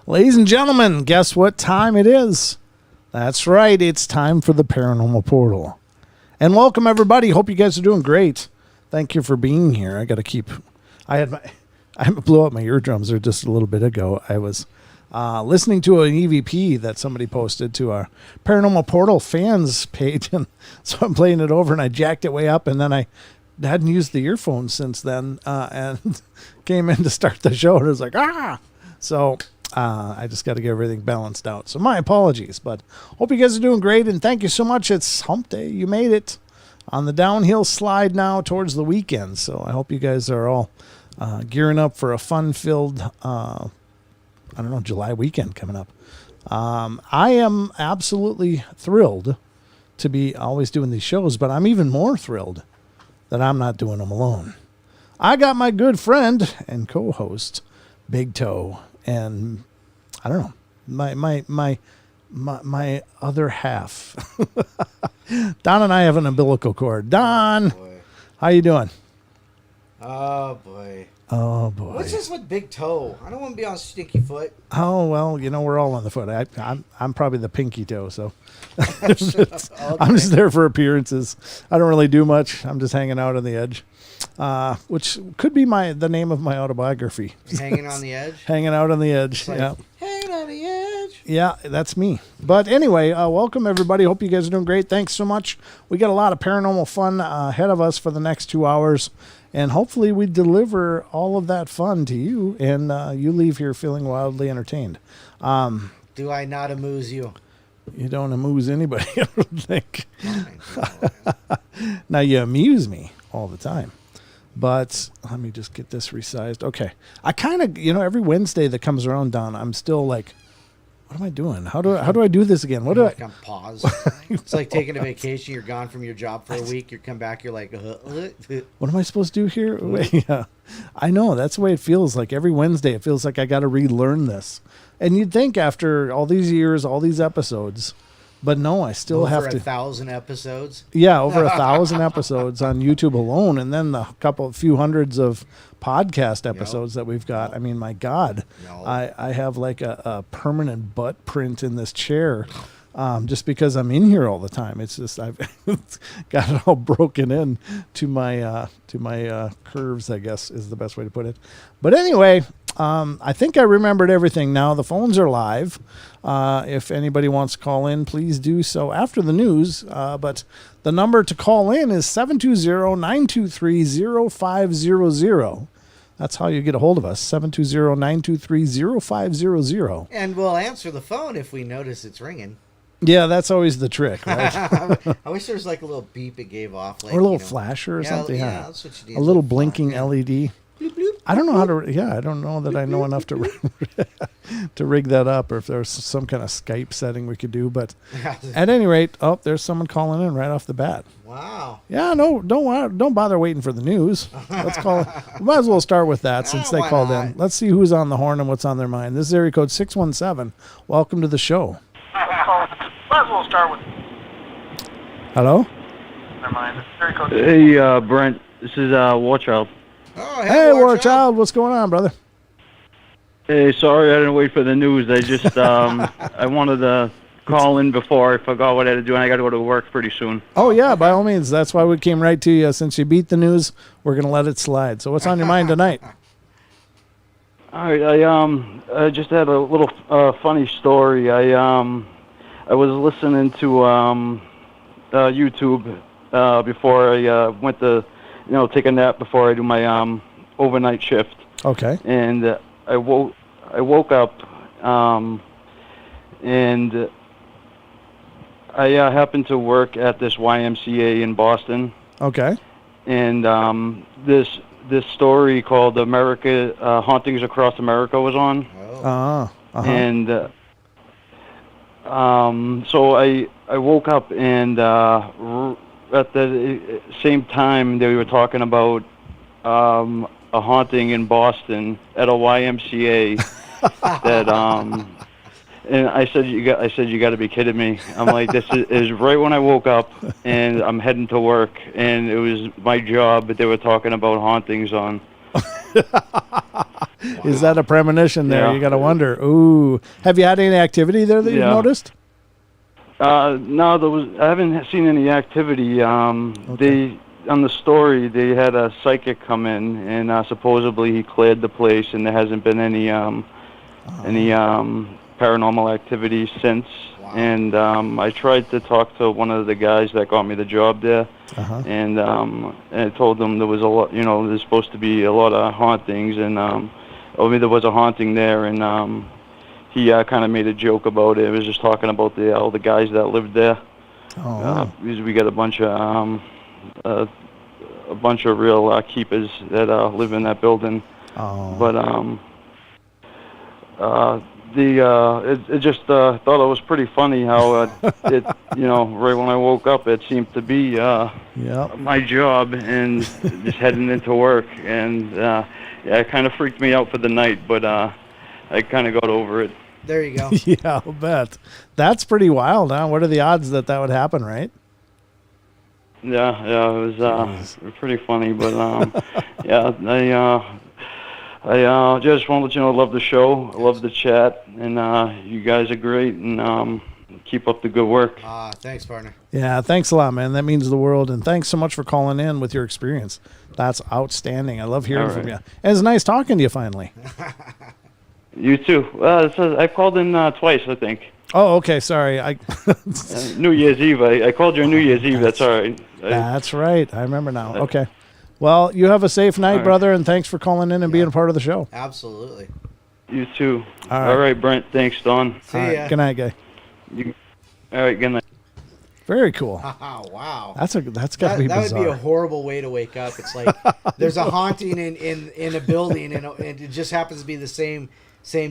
Ladies and gentlemen, guess what time it is? That's right, it's time for the Paranormal Portal. And welcome, everybody. Hope you guys are doing great. Thank you for being here. I blew out my eardrums there just a little bit ago. I was listening to an EVP that somebody posted to our Paranormal Portal fans page, and so I'm playing it over, and I jacked it way up, and then I hadn't used the earphones since then, and came in to start the show, and it was like, So I just got to get everything balanced out. So my apologies, but hope you guys are doing great, and thank you so much. It's hump day. You made it on the downhill slide now towards the weekend, so I hope you guys are all gearing up for a fun-filled, July weekend coming up. I am absolutely thrilled to be always doing these shows, but I'm even more thrilled that I'm not doing them alone. I got my good friend and co-host, Big Toe, and I don't know, my other half. Don and I have an umbilical cord. Don, how you doing? Oh boy. Oh boy. What's this with Big Toe? I don't want to be on Stinky Foot. Oh well, we're all on the foot. I'm probably the pinky toe, so I'm just there for appearances. I don't really do much. I'm just hanging out on the edge, which could be the name of my autobiography. Hanging on the edge. Hanging out on the edge. Like, yeah. Hanging on the edge. Yeah, that's me. But anyway, welcome everybody. Hope you guys are doing great. Thanks so much. We got a lot of paranormal fun ahead of us for the next 2 hours. And hopefully we deliver all of that fun to you, and you leave here feeling wildly entertained. Do I not amuse you? You don't amuse anybody, I don't think. Now, you amuse me all the time. But let me just get this resized. Okay. I kind of, every Wednesday that comes around, Don, I'm still like, what am I doing? How do I do this again? On pause. It's like taking a vacation. You're gone from your job for a week. You come back. You're like, what am I supposed to do here? Yeah, I know. That's the way it feels like every Wednesday. It feels like I got to relearn this. And you'd think after all these years, all these episodes, but no, I still have to. Over 1,000 episodes? Yeah, over 1,000 episodes on YouTube alone, and then the few hundreds of podcast episodes that we've got. I mean, my God, I have like a permanent butt print in this chair just because I'm in here all the time. It's just I've got it all broken in to my curves, I guess is the best way to put it. But anyway, I think I remembered everything now. The phones are live. If anybody wants to call in, please do so after the news. But the number to call in is 720-923-0500. That's how you get a hold of us, 720-923-0500. And we'll answer the phone if we notice it's ringing. Yeah, that's always the trick, right? I wish there was like a little beep it gave off. Like, or a little flasher or something. Yeah, that's what you need. A little blinking LED. Bloop, bloop. I don't know how to. Yeah, I don't know that I know enough to rig that up, or if there's some kind of Skype setting we could do. But at any rate, there's someone calling in right off the bat. Wow. Yeah, no, don't bother waiting for the news. Let's call it. We might as well start with that since they called in. Let's see who's on the horn and what's on their mind. This is area code 617. Welcome to the show. Might as well start with. Hello. Never mind. Area code. Hey, Brent. This is Warchild. Oh, hey, Warchild. What's going on, brother? Hey, sorry I didn't wait for the news. I just I wanted to call in before I forgot what I had to do, and I got to go to work pretty soon. Oh yeah, by all means. That's why we came right to you. Since you beat the news, we're gonna let it slide. So what's on your mind tonight? All right, I just had a little funny story. I was listening to YouTube before I went to take a nap before I do my overnight shift. Okay. And I woke up and I happened to work at this YMCA in Boston. Okay. And this story called America Hauntings Across America was on. Oh. And so I woke up, and at the same time they were talking about a haunting in Boston at a YMCA that and I said you got to be kidding me. I'm like, this is right when I woke up and I'm heading to work, and it was my job, but they were talking about hauntings on. Is that a premonition there? Yeah. You got to wonder. Ooh. Have you had any activity there that you've Yeah. noticed? No, I haven't seen any activity. They on the story they had a psychic come in, and supposedly he cleared the place, and there hasn't been any paranormal activity since. Wow. And I tried to talk to one of the guys that got me the job there, and I told them there was a lot. There's supposed to be a lot of hauntings, and there was a haunting there, and he kind of made a joke about it. He was just talking about all the guys that lived there. Because we got a bunch of real keepers that live in that building. But it just thought it was pretty funny how it right when I woke up it seemed to be my job and just heading into work, and it kind of freaked me out for the night, but I kind of got over it. There you go. Yeah, I'll bet. That's pretty wild, huh? What are the odds that would happen, right? Yeah, it was pretty funny, but I just want to let you know I love the show, I love the chat, and you guys are great, and keep up the good work. Thanks, partner. Yeah, thanks a lot, man. That means the world, and thanks so much for calling in with your experience. That's outstanding. I love hearing from you. And it's nice talking to you finally. You too. I called in twice, I think. Oh, okay. Sorry. New Year's Eve. I called you on New Year's Eve. That's all right. That's right. I remember now. Okay. Well, you have a safe night, brother, and thanks for calling in and being a part of the show. Absolutely. You too. All right, Brent. Thanks, Don. See ya. Good night, guy. All right, good night. Very cool. Wow. That's got to be bizarre. That would be a horrible way to wake up. It's like there's a haunting in a building, and it just happens to be the same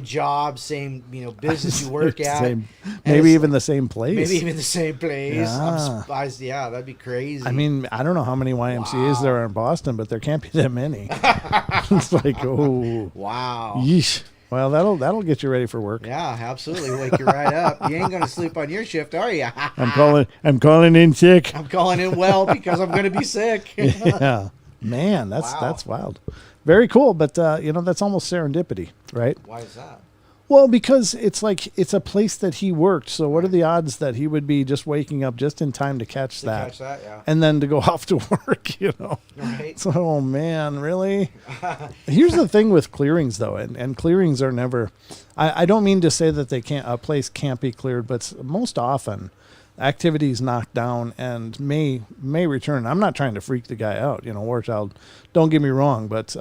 job, same business you work at. Maybe even the same place. Maybe even the same place. Yeah. Yeah, that'd be crazy. I mean, I don't know how many YMCA's there are in Boston, but there can't be that many. It's like, oh. Wow. Yeesh. Well, that'll get you ready for work. Yeah, absolutely. Wake you right up. You ain't gonna sleep on your shift, are you? I'm calling in sick. I'm calling in well because I'm gonna be sick. Yeah. Man, that's wild. Very cool, but that's almost serendipity, right? Why is that? Well, because it's a place that he worked. So what are the odds that he would be just waking up just in time to catch that? Yeah. And then to go off to work, Right. So, oh man, really? Here's the thing with clearings though, and clearings are never, I don't mean to say that a place can't be cleared, but most often activities knocked down and may return. I'm not trying to freak the guy out, war child. Don't get me wrong, but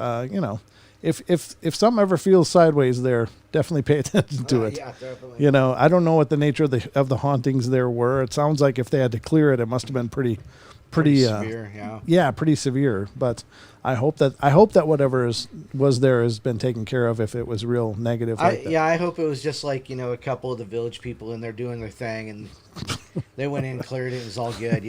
if something ever feels sideways there, definitely pay attention to it. Yeah, definitely. I don't know what the nature of the hauntings there were. It sounds like if they had to clear it, it must have been pretty severe. Yeah, pretty severe. But I hope that whatever was there has been taken care of. If it was real negative, I hope it was just like a couple of the village people in there doing their thing, and they went in, cleared it, it was all good.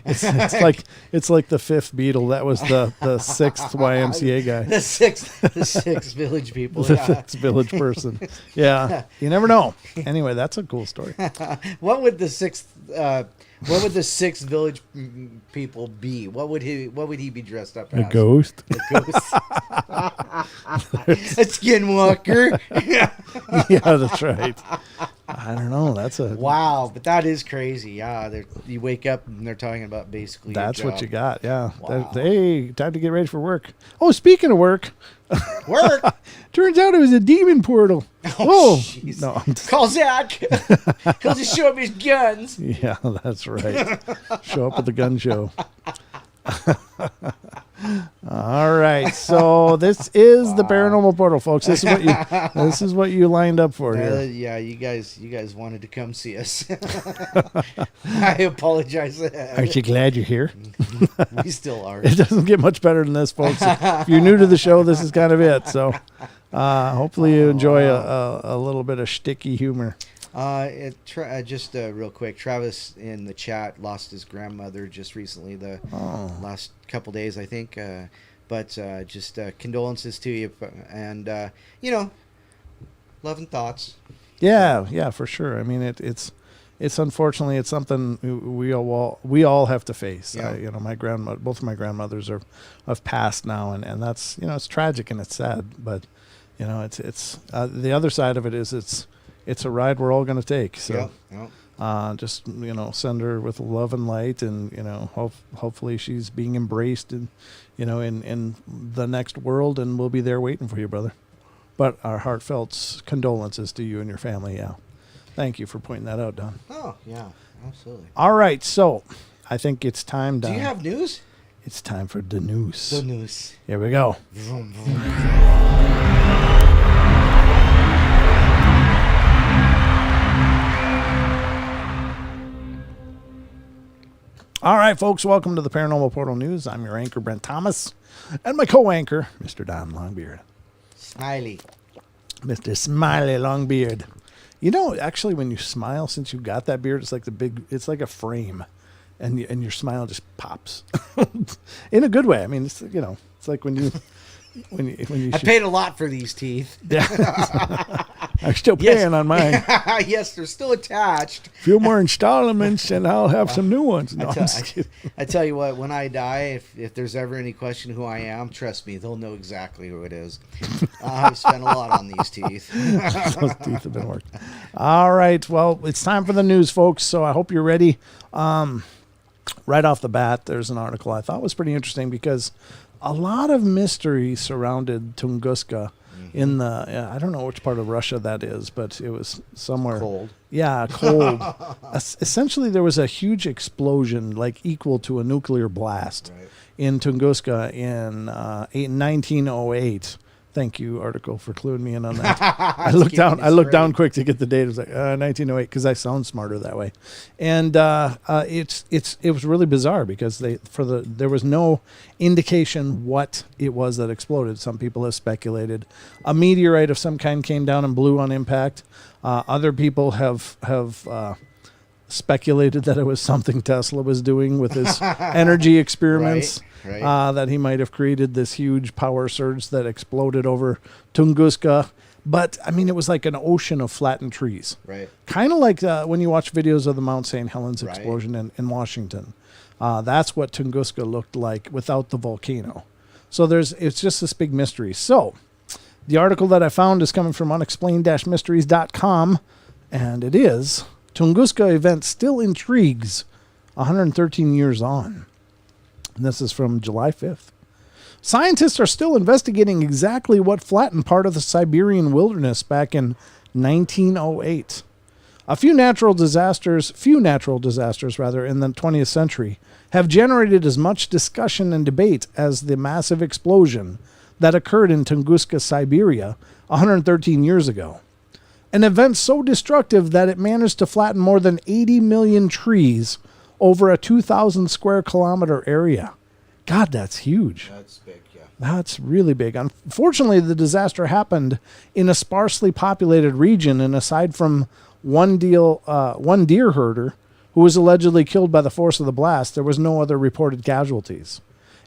It's like the fifth Beatle. That was the sixth YMCA guy. The sixth village people. The sixth village person. Yeah, you never know. Anyway, that's a cool story. What would the sixth village people be? What would he be dressed up as? A ghost. A skinwalker. Yeah, that's right. I don't know. That's a wow, but that is crazy. Yeah, you wake up and they're talking about basically. That's what you got. Yeah. Wow. Hey, time to get ready for work. Oh, speaking of work. Work. Turns out it was a demon portal. Oh, jeez. No. Call Zach. He'll just show him his guns. Yeah, that's right. Show up at the gun show. All right, so this is the Paranormal Portal, folks. This is what you lined up for here. Yeah, you guys wanted to come see us. I apologize. Aren't you glad you're here? We still are. It doesn't get much better than this, folks. If you're new to the show, this is kind of it. So hopefully you enjoy a little bit of sticky humor. Just real quick, Travis in the chat lost his grandmother just recently, the last couple days, I think. But just condolences to you, and love and thoughts. Yeah, for sure. I mean, it's unfortunately it's something we all have to face. Yeah. Both of my grandmothers have passed now, and that's it's tragic and it's sad, but you know, it's the other side of it is it's a ride we're all going to take. So just, you know, send her with love and light, and, you know, hopefully she's being embraced in, you know, in the next world, and we'll be there waiting for you, brother. But our heartfelt condolences to you and your family. Yeah. Thank you for pointing that out, Don. Oh, yeah, absolutely. All right. So I think it's time, Don. Do you have news? It's time for the news. The news. Here we go. Vroom, vroom. All right, folks, welcome to the Paranormal Portal News. I'm your anchor, Brent Thomas, and my co-anchor, Mr. Don Longbeard. Smiley. Mr. Smiley Longbeard. You know, actually, when you smile, since you got that beard, it's like a frame, and your smile just pops in a good way. I mean, it's, you know, it's like when you I paid a lot for these teeth. Yeah. I'm still paying on mine. Yes, they're still attached. A few more installments, and I'll have some new ones. No, I'm just kidding. I tell you what, when I die, if there's ever any question who I am, trust me, they'll know exactly who it is. I've spent a lot on these teeth. Those teeth have been worked. All right, well, it's time for the news, folks, so I hope you're ready. Right off the bat, there's an article I thought was pretty interesting because a lot of mystery surrounded Tunguska in the, I don't know which part of Russia that is, but it was somewhere. Cold. Yeah, cold. Essentially, there was a huge explosion, like equal to a nuclear blast in Tunguska in 1908. Thank you, article, for cluing me in on that. I looked down quick to get the date. It was like 1908 because I sound smarter that way, and it was really bizarre because there was no indication what it was that exploded. Some people have speculated a meteorite of some kind came down and blew on impact. Other people have speculated that it was something Tesla was doing with his energy experiments. Right. That he might have created this huge power surge that exploded over Tunguska. But, I mean, it was like an ocean of flattened trees. Right. Kind of like when you watch videos of the Mount St. Helens explosion in Washington. That's what Tunguska looked like without the volcano. So it's just this big mystery. So the article that I found is coming from unexplained-mysteries.com, and it is, Tunguska event still intrigues 113 years on. And this is from July 5th. Scientists are still investigating exactly what flattened part of the Siberian wilderness back in 1908. Few natural disasters in the 20th century have generated as much discussion and debate as the massive explosion that occurred in Tunguska, Siberia, 113 years ago. An event so destructive that it managed to flatten more than 80 million trees over a 2,000 square kilometer area. God, that's huge. That's big, yeah. That's really big. Unfortunately, the disaster happened in a sparsely populated region, and aside from one deer herder who was allegedly killed by the force of the blast, there was no other reported casualties.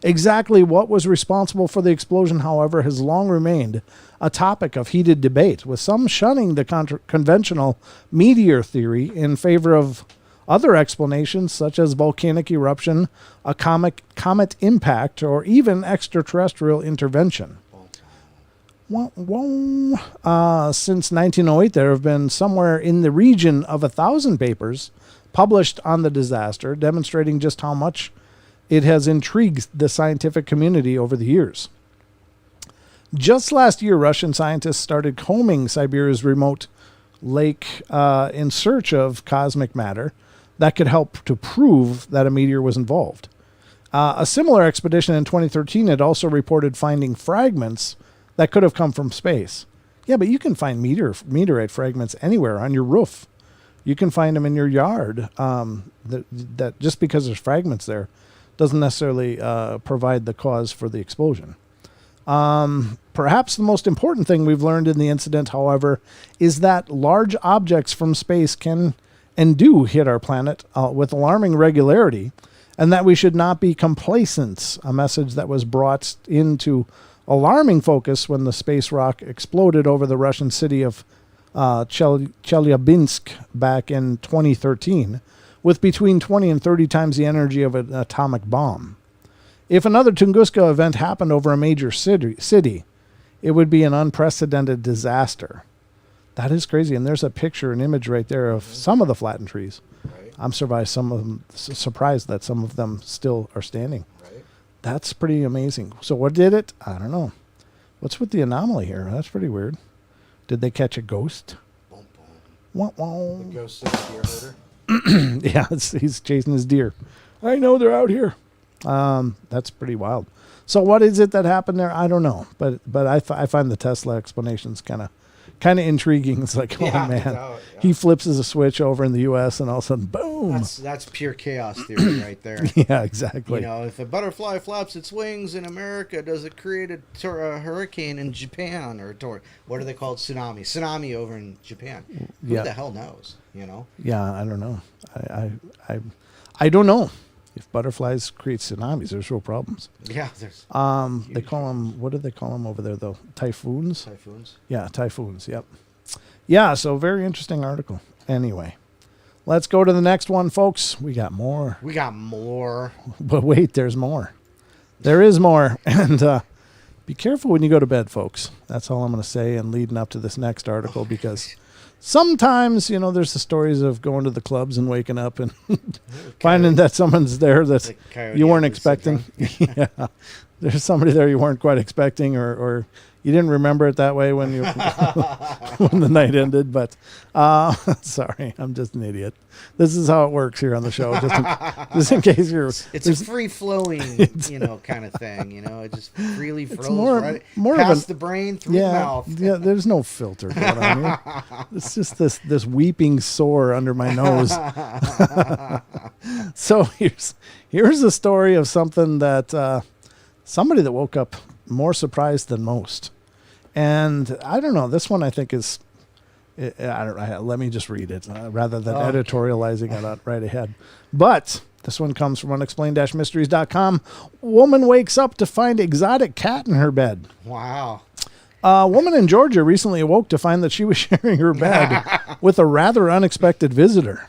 Exactly what was responsible for the explosion, however, has long remained a topic of heated debate, with some shunning the conventional meteor theory in favor of other explanations such as volcanic eruption, a comet impact, or even extraterrestrial intervention. Since 1908, there have been somewhere in the region of 1,000 papers published on the disaster, demonstrating just how much it has intrigued the scientific community over the years. Just last year, Russian scientists started combing Siberia's remote lake in search of cosmic matter that could help to prove that a meteor was involved. A similar expedition in 2013 had also reported finding fragments that could have come from space. Yeah, but you can find meteorite fragments anywhere on your roof. You can find them in your yard. That just because there's fragments there doesn't necessarily provide the cause for the explosion. Perhaps the most important thing we've learned in the incident, however, is that large objects from space can and do hit our planet with alarming regularity, and that we should not be complacent, a message that was brought into alarming focus when the space rock exploded over the Russian city of Chelyabinsk back in 2013, with between 20 and 30 times the energy of an atomic bomb. If another Tunguska event happened over a major city, it would be an unprecedented disaster. That is crazy. And there's a picture, an image right there of some of the flattened trees. Right. I'm surprised surprised that some of them still are standing. Right. That's pretty amazing. So what did it? I don't know. What's with the anomaly here? That's pretty weird. Did they catch a ghost? Boom, boom. Wah, wah. The ghost of the deer herder. Yeah, he's chasing his deer. I know they're out here. That's pretty wild. So what is it that happened there? I don't know, but I find the Tesla explanations kind of intriguing. It's like, Yeah, oh man, yeah. he flips a switch over in the U.S. and all of a sudden, boom. That's pure chaos theory right there. Yeah, exactly. You know, if a butterfly flaps its wings in America, does it create a hurricane in Japan or what are they called? Tsunami over in Japan. Who Yeah. the hell knows? You know. Yeah, I don't know. I don't know. If butterflies create tsunamis, there's real problems. Yeah, there's They call them, what do they call them over there though? Typhoons? typhoons. Yeah, typhoons. Yep. Yeah, so very interesting article. Anyway, let's go to the next one, folks. We got more. We got more. But wait, there's more. There is more. And be careful when you go to bed, folks. That's all I'm going to say. And leading up to this next article, because sometimes, there's the stories of going to the clubs and waking up and finding that someone's there that Like you weren't Coyote expecting. Yeah. There's somebody there you weren't quite expecting, or you didn't remember it that way when you when the night ended. But sorry, I'm just an idiot. This is how it works here on the show. Just in case you're, It's a free flowing, kind of thing. It just freely flows more past of the brain through the mouth. Yeah, there's no filter going on here. It's just this weeping sore under my nose. So here's a story of something that somebody that woke up more surprised than most. And I don't know, this one I think is, let me just read it rather than editorializing it right ahead. But this one comes from unexplained-mysteries.com. Woman wakes up to find exotic cat in her bed. Wow. A woman in Georgia recently awoke to find that she was sharing her bed with a rather unexpected visitor.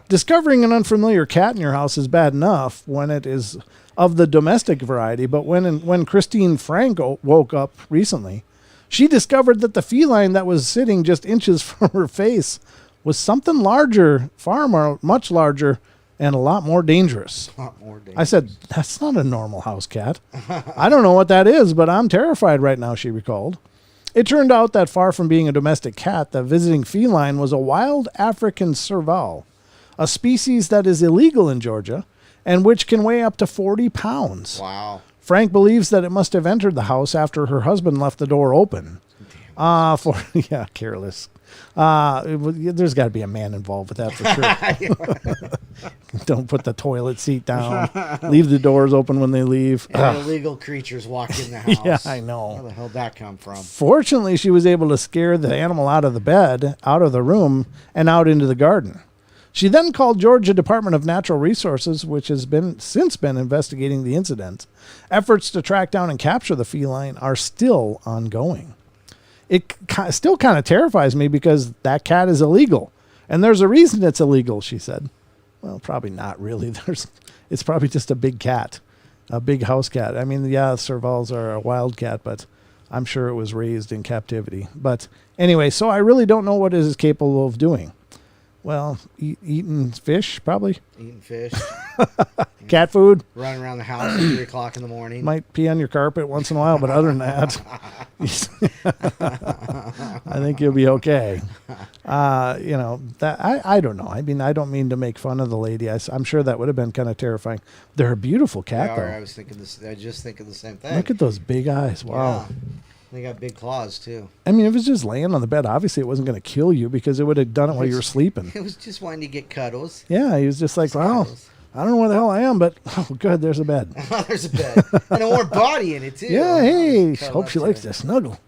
Discovering an unfamiliar cat in your house is bad enough when it is of the domestic variety, but when Christine Franco woke up recently, she discovered that the feline that was sitting just inches from her face was something larger, much larger, and a lot more dangerous. I said, that's not a normal house cat. I don't know what that is, but I'm terrified right now, she recalled. It turned out that far from being a domestic cat, the visiting feline was a wild African serval, a species that is illegal in Georgia and which can weigh up to 40 pounds. Wow. Frank believes that it must have entered the house after her husband left the door open. Careless. There's got to be a man involved with that for sure. Don't put the toilet seat down. Leave the doors open when they leave. And illegal creatures walk in the house. Yeah, I know. Where the hell did that come from? Fortunately, she was able to scare the animal out of the bed, out of the room, and out into the garden. She then called Georgia Department of Natural Resources, which has since been investigating the incident. Efforts to track down and capture the feline are still ongoing. It still kind of terrifies me because that cat is illegal. And there's a reason it's illegal, she said. Well, probably not really. It's probably just a big cat, a big house cat. I mean, yeah, servals are a wild cat, but I'm sure it was raised in captivity. But anyway, so I really don't know what it is capable of doing. Well, eating fish, probably. Eating fish. Cat food. Running around the house at 3 o'clock in the morning. Might pee on your carpet once in a while, but other than that, I think you'll be okay. That I don't know. I mean, I don't mean to make fun of the lady. I'm sure that would have been kind of terrifying. They're a beautiful cat, though. I was thinking this. I just thinking the same thing. Look at those big eyes. Wow. Yeah. They got big claws, too. I mean, if it was just laying on the bed, obviously it wasn't going to kill you because it would have done it while you were sleeping. It was just wanting to get cuddles. Yeah, he was just like, well, I don't know where the hell I am, but oh, good, there's a bed. There's a bed. And a warm body in it, too. Yeah, hey, hope she likes to snuggle.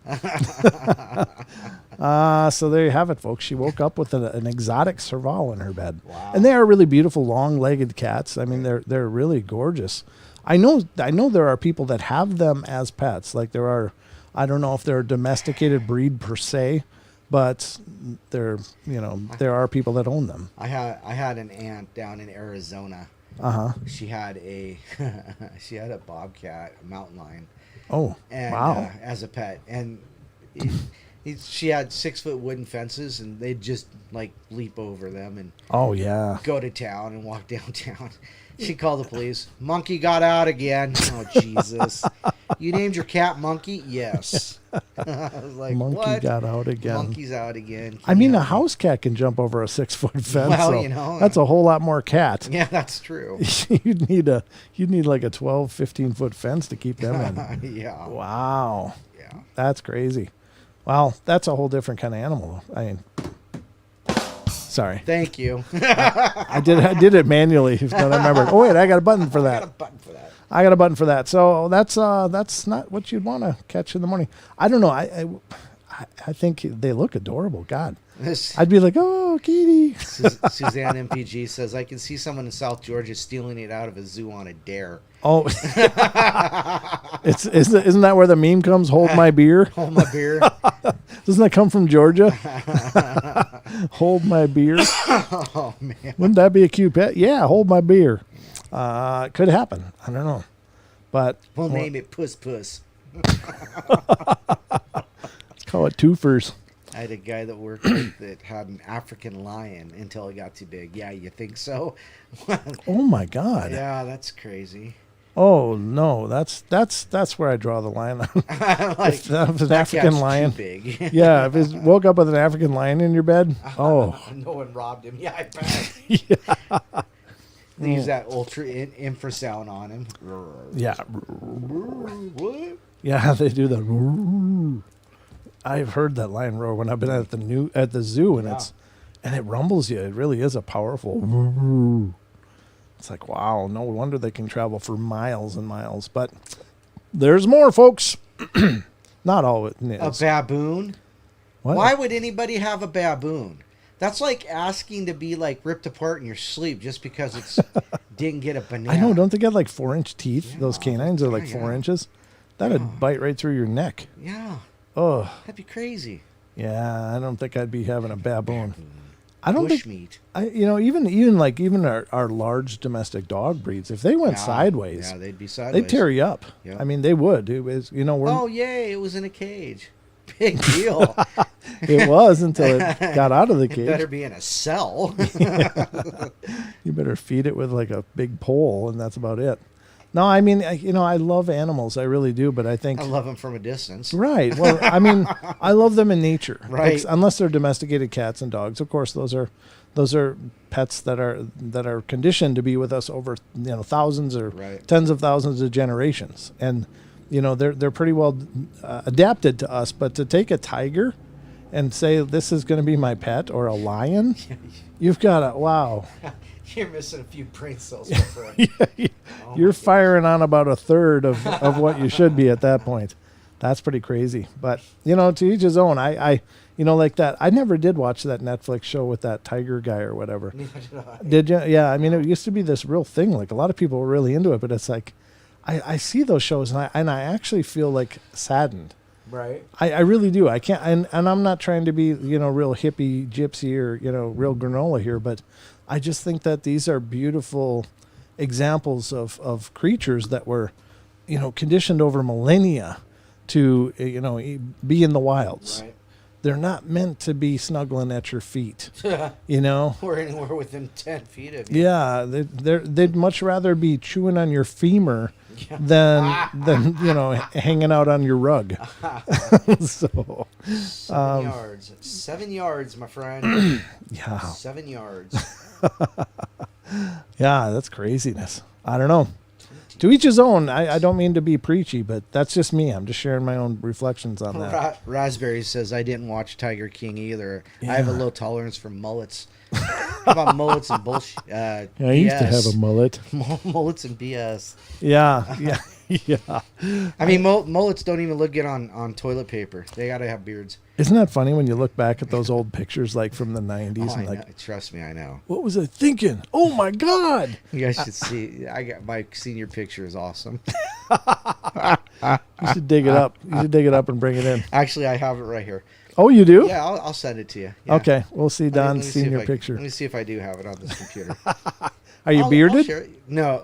So there you have it, folks. She woke up with an exotic serval in her bed. Wow. And they are really beautiful, long-legged cats. I mean, they're really gorgeous. I know there are people that have them as pets. Like there are, I don't know if they're a domesticated breed per se, but there are people that own them. I had an aunt down in Arizona. Uh-huh. She had a bobcat, a mountain lion, Oh, and wow. as a pet, and she had 6-foot wooden fences, and they'd just like leap over them and Oh, yeah. go to town and walk downtown. She called the police. Monkey got out again. Oh, Jesus. You named your cat Monkey? Yes. I was like, Monkey what? got out again. Monkey's out again. I mean, a Yeah. house cat can jump over a 6-foot fence. Well, so you know. that's a whole lot more cat. Yeah, that's true. you'd need like a 12, 15-foot fence to keep them in. Yeah. Wow. Yeah. That's crazy. Well, that's a whole different kind of animal. I mean, sorry. Thank you. I did it manually. Then I remembered. Oh wait, I got a button for I got a that. button for that. I got a button for that. So that's not what you'd want to catch in the morning. I don't know. I think they look adorable. God, I'd be like, oh, kitty. Suzanne MPG says, I can see someone in South Georgia stealing it out of a zoo on a dare. Oh, isn't that where the meme comes? Hold my beer. Hold my beer. Doesn't that come from Georgia? Hold my beer. Oh, man. Wouldn't that be a cute pet? Yeah, hold my beer. It could happen. I don't know, but We'll name it Puss Puss. let's call it twofers. I had a guy that worked with that had an African lion until it got too big. Yeah, you think so? Oh my God. Yeah, that's crazy. Oh no, that's where I draw the line. Like, If that was an that African cat's too lion. big. Yeah, if it woke up with an African lion in your bed. Oh, No one robbed him. Yeah, I bet. yeah. They use that ultra infrasound on him. Yeah. What? Yeah, they do the. I've heard that lion roar when I've been at the zoo, and Yeah. it rumbles you. It really is a powerful. It's like, wow, no wonder they can travel for miles and miles. But there's more, folks. Not all it A is. baboon? What? Why would anybody have a baboon? That's like asking to be like ripped apart in your sleep just because it's didn't get a banana. I know, don't they get like 4-inch teeth? Yeah. Those canines are like Yeah. 4 inches. That'd bite right through your neck. Yeah, Oh, that'd be crazy. yeah. I don't think I'd be having a baboon. I don't think. Bushmeat. Even our large domestic dog breeds, if they went sideways, Yeah, they'd be sideways. they'd tear you up. Yeah. I mean, they would. It was, we're, Oh, yay, it was in a cage. Big deal. it was until it got out of the It cage. better be in a cell. You better feed it with like a big pole, and that's about it. No, I mean, I love animals. I really do, but I think I love them from a distance. right. Well, I mean, I love them in nature, Right. Unless they're domesticated cats and dogs. Of course, those are pets that are conditioned to be with us over thousands or Right. tens of thousands of generations, and they're pretty well adapted to us. But to take a tiger and say this is going to be my pet, or a lion, you've got to wow. You're missing a few brain cells, my friend. Oh, You're my firing on about a third of what you should be at that point. That's pretty crazy. But, to each his own. I like that. I never did watch that Netflix show with that tiger guy or whatever. goodness. Neither did I. Did you? Yeah. I mean, it used to be this real thing. Like a lot of people were really into it, but it's like, I see those shows and I actually feel like saddened. Right. I really do. I can't, and I'm not trying to be, real hippie gypsy or, real granola here, but I just think that these are beautiful examples of creatures that were, conditioned over millennia to, be in the wilds. Right. They're not meant to be snuggling at your feet, Or anywhere within 10 feet of you. Yeah, they'd much rather be chewing on your femur than hanging out on your rug. So 7 yards. 7 yards, my friend. yeah, 7 yards. yeah, that's craziness. I don't know. To each his own. I don't mean to be preachy, but that's just me. I'm just sharing my own reflections on that. Raspberry says, I didn't watch Tiger King either. Yeah. I have a low tolerance for mullets. How about mullets and bullshit? Yeah, I used to have a mullet. Mullets and BS. Yeah, yeah, yeah. I mean, mullets don't even look good on toilet paper. They got to have beards. Isn't that funny when you look back at those old pictures like from the 90s Oh, I and like, know. Trust me, I know. what was I thinking? Oh my God. You guys should see. I got my senior picture is awesome. You should dig it up. You should dig it up and bring it in. Actually, I have it right here. Oh, you do? Yeah, I'll send it to you. Yeah. Okay, we'll see Let Don's me see if senior I- picture. Let me see if I do have it on this computer. Are you I'll bearded? share it. No,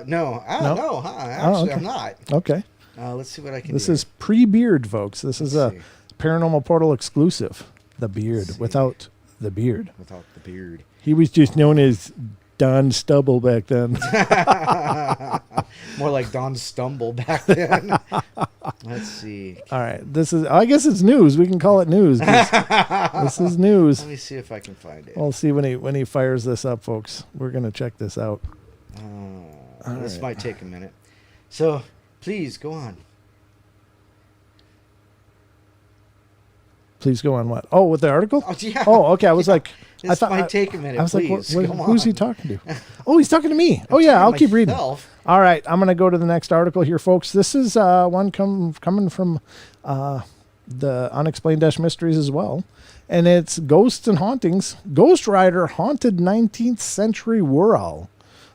no. I don't No? know. Huh? Actually, okay. I'm not. Okay. Let's see what I can This do. is pre-beard, folks. This is a see. Paranormal Portal exclusive. The beard see. without the beard. Without the beard. He was just known as Don Stubble back then. More like Don Stumble back then. Let's see. All right, I guess it's news. We can call it news. This is news. Let me see if I can find it. We'll see when he fires this up, folks. We're gonna check this out. This might take a minute. So, please go on. Please go on what? Oh, with the article? Oh, yeah. Oh, okay. I was like, This might take a minute. I was Please, like, come who's he on. talking to? Oh, he's talking to me. Oh, yeah, I'll keep reading. Myself. All right, I'm going to go to the next article here, folks. This is one coming from the Unexplained Mysteries as well. And it's Ghosts and Hauntings. Ghost Rider haunted 19th century Wirral.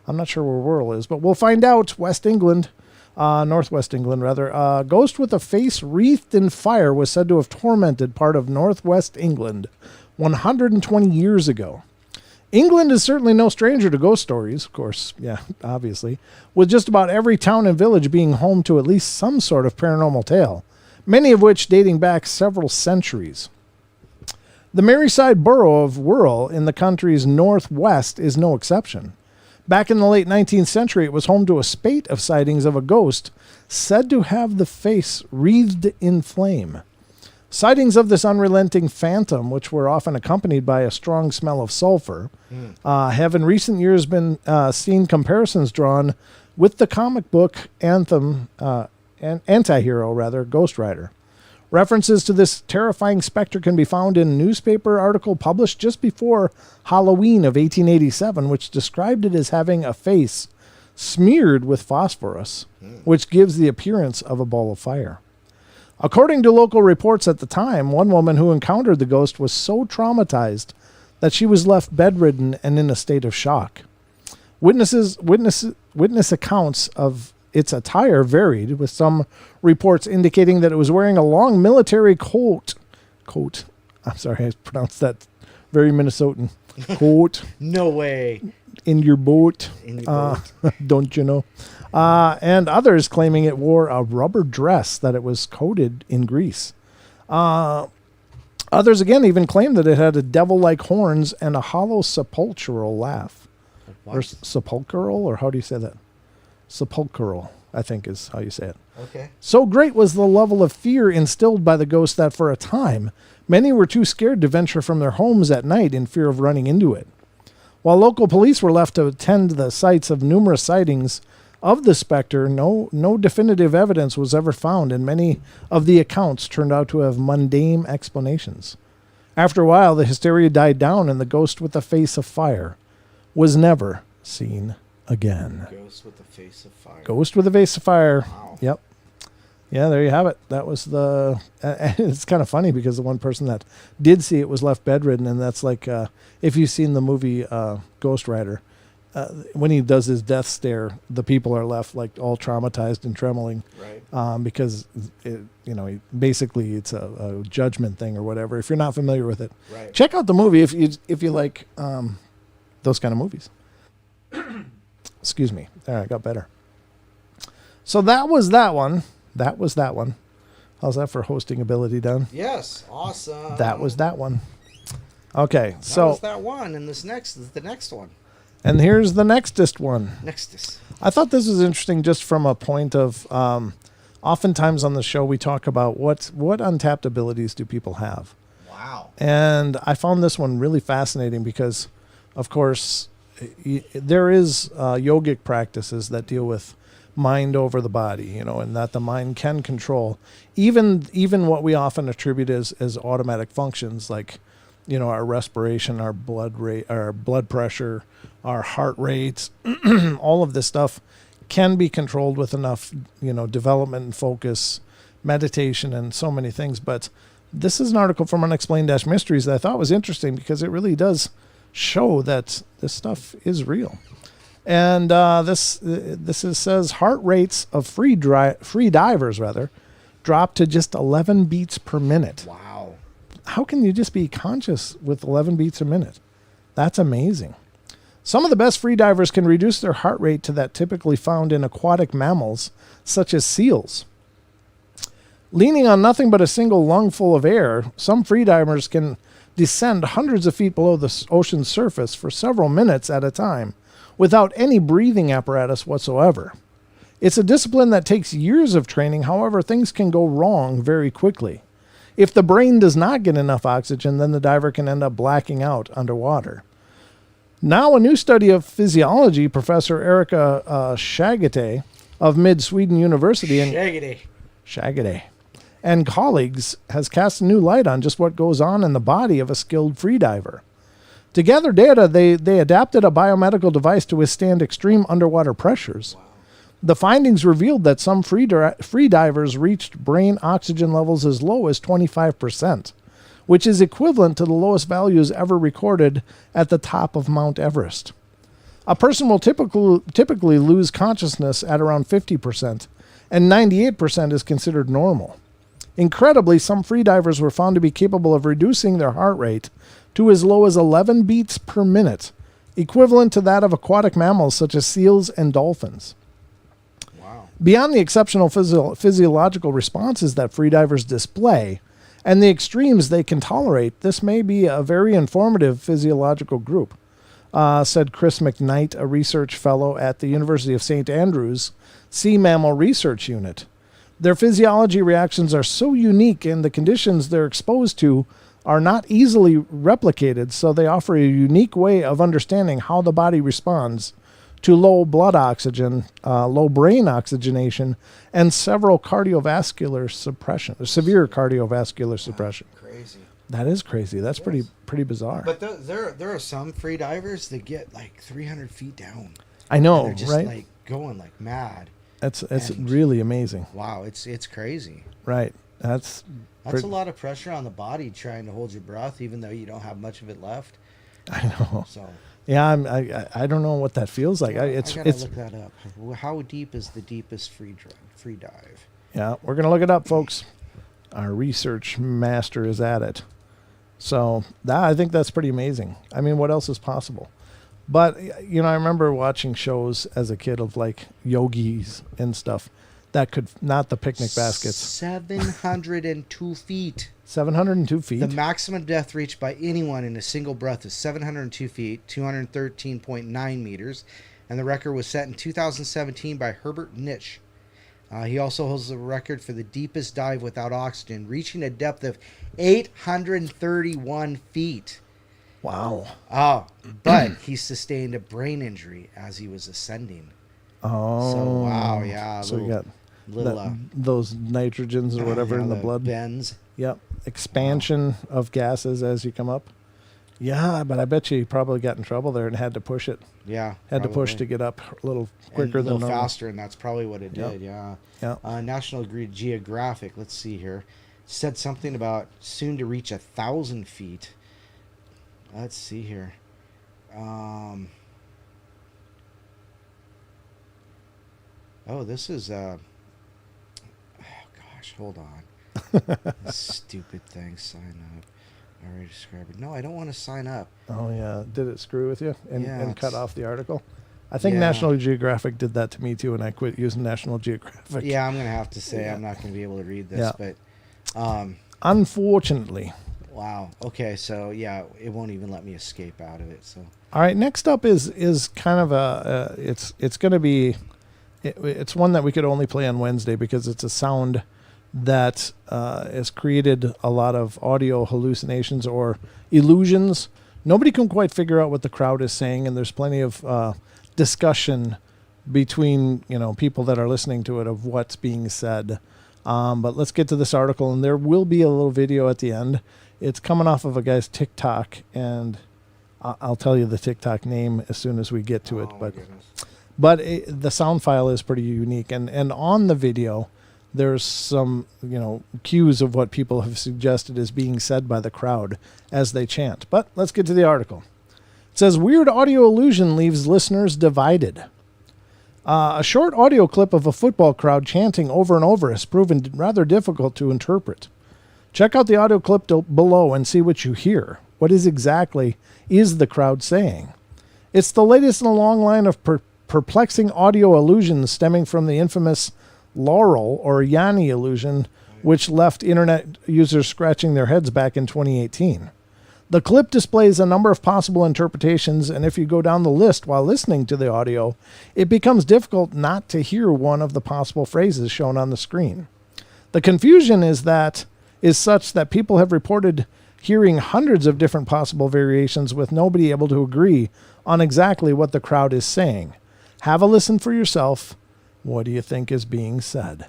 I'm not sure where Wirral is, but we'll find out. West England, Northwest England, rather. A ghost with a face wreathed in fire was said to have tormented part of Northwest England 120 years ago. England is certainly no stranger to ghost stories, of course, yeah, obviously, with just about every town and village being home to at least some sort of paranormal tale, many of which dating back several centuries. The Merseyside borough of Wirral in the country's northwest is no exception. Back in the late 19th century, it was home to a spate of sightings of a ghost said to have the face wreathed in flame. Sightings of this unrelenting phantom, which were often accompanied by a strong smell of sulfur, have in recent years been seen comparisons drawn with the comic book anti-hero, Ghost Rider. References to this terrifying specter can be found in a newspaper article published just before Halloween of 1887, which described it as having a face smeared with phosphorus, which gives the appearance of a ball of fire. According to local reports at the time, one woman who encountered the ghost was so traumatized that she was left bedridden and in a state of shock. Witness accounts of its attire varied, with some reports indicating that it was wearing a long military coat. I'm sorry, I pronounced that very Minnesotan. Coat. No way. In your boat. In your boat. Don't you know? And others claiming it wore a rubber dress that it was coated in grease. Others again even claimed that it had a devil-like horns and a hollow sepulchral laugh. What? Or sepulchral, or how do you say that? Sepulchral, I think is how you say it. Okay. So great was the level of fear instilled by the ghost that for a time, many were too scared to venture from their homes at night in fear of running into it. While local police were left to attend the sites of numerous sightings of the specter, no definitive evidence was ever found, and many of the accounts turned out to have mundane explanations. After a while, the hysteria died down, and the ghost with the face of fire was never seen again. Ghost with the face of fire. Ghost with a face of fire. Wow. Yep. Yeah, there you have it. That was the... it's kind of funny because the one person that did see it was left bedridden, and that's like, if you've seen the movie Ghost Rider, when he does his death stare, the people are left like all traumatized and trembling. Right. Because, basically it's a judgment thing or whatever. If you're not familiar with it, Right. check out the movie if you like those kind of movies. Excuse me. There, I got better. So that was that one. How's that for hosting ability done? Yes. Awesome. That was that one. Okay, That so was that one, and this next is the next one. and here's the nextest one. Nextus. I thought this was interesting just from a point of oftentimes on the show we talk about what untapped abilities do people have. Wow. And I found this one really fascinating because, of course, there is yogic practices that deal with mind over the body, and that the mind can control even what we often attribute as automatic functions, like, our respiration, our blood rate, our blood pressure, our heart rates, all of this stuff can be controlled with enough, development and focus, meditation, and so many things. But this is an article from Unexplained Mysteries that I thought was interesting because it really does show that this stuff is real. And says heart rates of free divers drop to just 11 beats per minute. Wow. How can you just be conscious with 11 beats a minute? That's amazing. Some of the best free divers can reduce their heart rate to that typically found in aquatic mammals, such as seals. Leaning on nothing but a single lungful of air, some freedivers can descend hundreds of feet below the ocean's surface for several minutes at a time without any breathing apparatus whatsoever. It's a discipline that takes years of training, however, things can go wrong very quickly. If the brain does not get enough oxygen, then the diver can end up blacking out underwater. Now, a new study of physiology, Professor Erika Shagate of Mid-Sweden University Shagate and colleagues has cast a new light on just what goes on in the body of a skilled freediver. To gather data, they adapted a biomedical device to withstand extreme underwater pressures. Wow. The findings revealed that some freedivers reached brain oxygen levels as low as 25%, which is equivalent to the lowest values ever recorded at the top of Mount Everest. A person will typically lose consciousness at around 50%, and 98% is considered normal. Incredibly, some freedivers were found to be capable of reducing their heart rate to as low as 11 beats per minute, equivalent to that of aquatic mammals such as seals and dolphins. Wow. Beyond the exceptional physiological responses that freedivers display and the extremes they can tolerate, this may be a very informative physiological group, said Chris McKnight, a research fellow at the University of St. Andrews Sea Mammal Research Unit. Their physiology reactions are so unique and the conditions they're exposed to are not easily replicated, so they offer a unique way of understanding how the body responds to low blood oxygen, low brain oxygenation, and several cardiovascular suppression, severe cardiovascular suppression. Crazy. That is crazy. That's pretty bizarre. But there are some free divers that get like 300 feet down. I know, and they're just right? like going like mad. It's really amazing. Wow, it's crazy. Right. That's a lot of pressure on the body trying to hold your breath, even though you don't have much of it left. I know. So yeah, I don't know what that feels like. I gotta look that up. How deep is the deepest free dive? Yeah, we're gonna look it up, folks. Our research master is at it. So I think that's pretty amazing. I mean, what else is possible? But, I remember watching shows as a kid of like yogis and stuff that could, not the picnic baskets. 702 feet. 702 feet. The maximum depth reached by anyone in a single breath is 702 feet, 213.9 meters. And the record was set in 2017 by Herbert Nitsch. He also holds the record for the deepest dive without oxygen, reaching a depth of 831 feet. Wow. Oh, but he sustained a brain injury as he was ascending. Oh. So, wow, yeah. So you got little, those nitrogens or whatever in the blood. Bends. Yep. Expansion of gases as you come up. Yeah, but I bet you probably got in trouble there and had to push it. Yeah. Had to push to get up a little quicker than normal. A little faster, and that's probably what it did, yeah. National Geographic, let's see here, said something about soon to reach 1,000 feet. Let's see here. This is hold on. Stupid thing. Sign up. I already described it. No, I don't want to sign up. Oh yeah, did it screw with you and cut off the article? I think Yeah. National Geographic did that to me too, and I quit using National Geographic. Yeah, I'm gonna have to say I'm not gonna be able to read this, but unfortunately. wow. Okay, so yeah, it won't even let me escape out of it. So All right, next up is kind of it's going to be it's one that we could only play on Wednesday because it's a sound that has created a lot of audio hallucinations or illusions. Nobody can quite figure out what the crowd is saying, and there's plenty of discussion between people that are listening to it of what's being said. But let's get to this article, and there will be a little video at the end. It's coming off of a guy's TikTok, and I'll tell you the TikTok name as soon as we get to it. But the sound file is pretty unique, and on the video, there's some cues of what people have suggested is being said by the crowd as they chant. But let's get to the article. It says, weird audio illusion leaves listeners divided. A short audio clip of a football crowd chanting over and over has proven rather difficult to interpret. Check out the audio clip below and see what you hear. What exactly is the crowd saying? It's the latest in a long line of perplexing audio illusions stemming from the infamous Laurel or Yanni illusion which left internet users scratching their heads back in 2018. The clip displays a number of possible interpretations, and if you go down the list while listening to the audio, it becomes difficult not to hear one of the possible phrases shown on the screen. The confusion is such that people have reported hearing hundreds of different possible variations with nobody able to agree on exactly what the crowd is saying. Have a listen for yourself. What do you think is being said?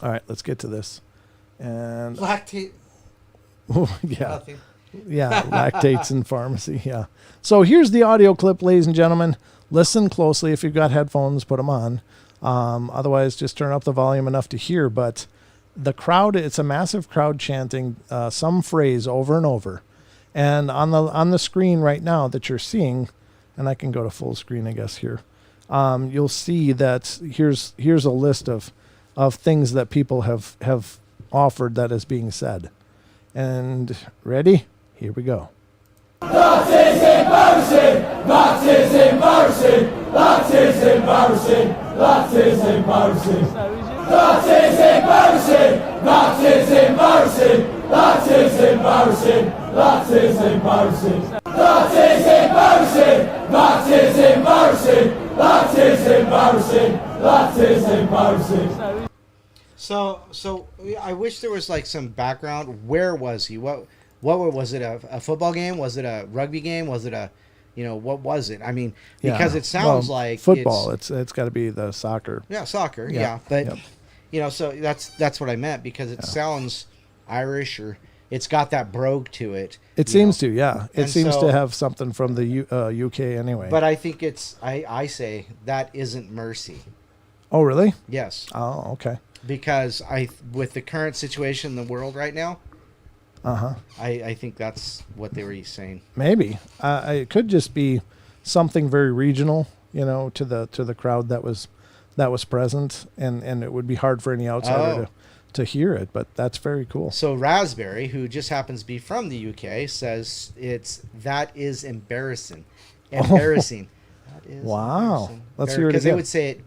All right, let's get to this. And Lactate. yeah. Nothing. Yeah, lactates in pharmacy. Yeah. So here's the audio clip, ladies and gentlemen. Listen closely. If you've got headphones, put them on. Otherwise, just turn up the volume enough to hear. But the crowd, it's a massive crowd chanting some phrase over and over. And on the screen right now that you're seeing, and I can go to full screen, I guess, here. You'll see that here's a list of things that people have offered that is being said. And ready? Here we go. That is embarrassing! That is embarrassing! That is embarrassing! That is embarrassing! That is embarrassing! That is embarrassing! That is embarrassing! That is embarrassing! That is embarrassing! That is embarrassing! That is embarrassing! That is embarrassing! So I wish there was like some background. Where was he? What was it? A football game? Was it a rugby game? Was it what was it? I mean, because it sounds like football. It's got to be the soccer. Yeah, soccer. Yeah, but so that's what I meant, because it sounds Irish, or it's got that brogue to it. It seems to, yeah. It seems to have something from the UK anyway. But I think I say that isn't mercy. Oh, really? Yes. Oh, okay. Because with the current situation in the world right now, I think that's what they were saying. Maybe it could just be something very regional, to the crowd that was present, and it would be hard for any outsider to hear it. But that's very cool. So Raspberry, who just happens to be from the UK, says that is embarrassing. Embarrassing. That is wow. Embarrassing. Let's hear it again. Because they would say it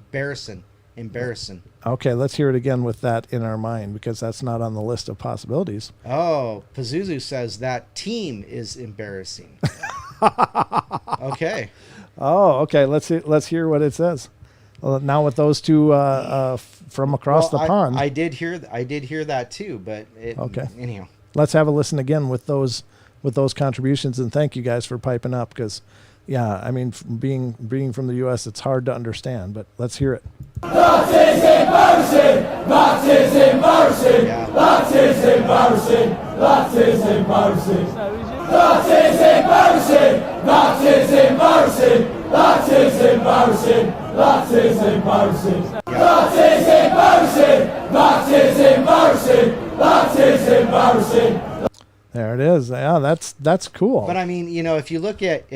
embarrassing. Okay, let's hear it again with that in our mind, because that's not on the list of possibilities. Oh, Pazuzu says that team is embarrassing. Okay. Oh, okay. Let's hear what it says. Now with those two from across the pond. I did hear that too, but okay. Anyhow, let's have a listen again with those contributions, and thank you guys for piping up, because I mean, being from the U.S., it's hard to understand, but let's hear it. That is embarrassing! That is embarrassing! That is embarrassing! That is embarrassing! That is embarrassing! That is embarrassing! That is embarrassing! That is embarrassing! That is embarrassing! That is embarrassing! That is embarrassing! There it is. Yeah, that's cool. But I mean, if you look at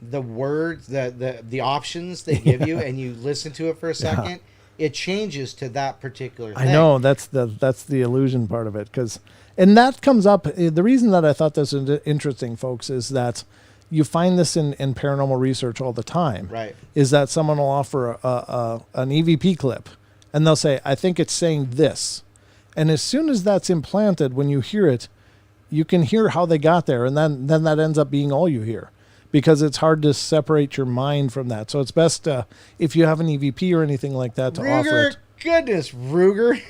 the words, the options they give you, and you listen to it for a second, it changes to that particular thing. I know that's the illusion part of it, and that comes up. The reason that I thought this was interesting, folks, is that you find this in paranormal research all the time. Right. Is that someone will offer an EVP clip, and they'll say, "I think it's saying this," and as soon as that's implanted, when you hear it, you can hear how they got there, and then that ends up being all you hear, because it's hard to separate your mind from that. So it's best if you have an EVP or anything like that to offer it. Goodness, Ruger.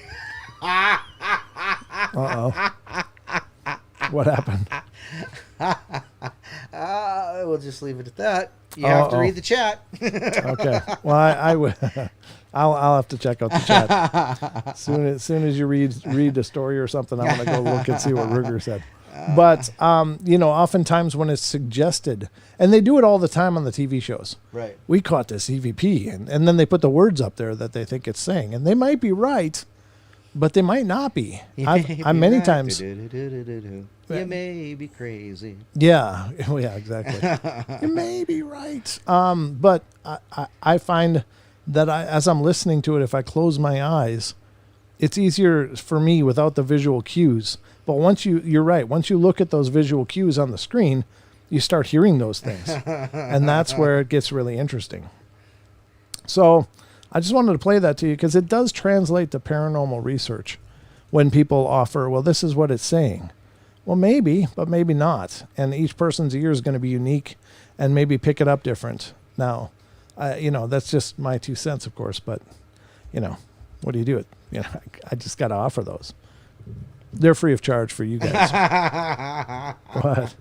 Uh-oh. What happened? We'll just leave it at that. You have to read the chat. Okay. Well, I would. I'll have to check out the chat. Soon as you read a story or something, I'm gonna go look and see what Ruger said. But oftentimes when it's suggested, and they do it all the time on the TV shows. Right. We caught this EVP, and then they put the words up there that they think it's saying, and they might be right, but they might not be. I've many times. You may be crazy. Yeah. Yeah. Exactly. You may be right. But I find that as I'm listening to it, if I close my eyes, it's easier for me without the visual cues. But once you're right. Once you look at those visual cues on the screen, you start hearing those things, and that's where it gets really interesting. So I just wanted to play that to you, because it does translate to paranormal research. when people offer, well, this is what it's saying. Well, maybe, but maybe not. And each person's ear is going to be unique and maybe pick it up different. Now, that's just my 2 cents, of course, but, what do you do? I just got to offer those. They're free of charge for you guys. What?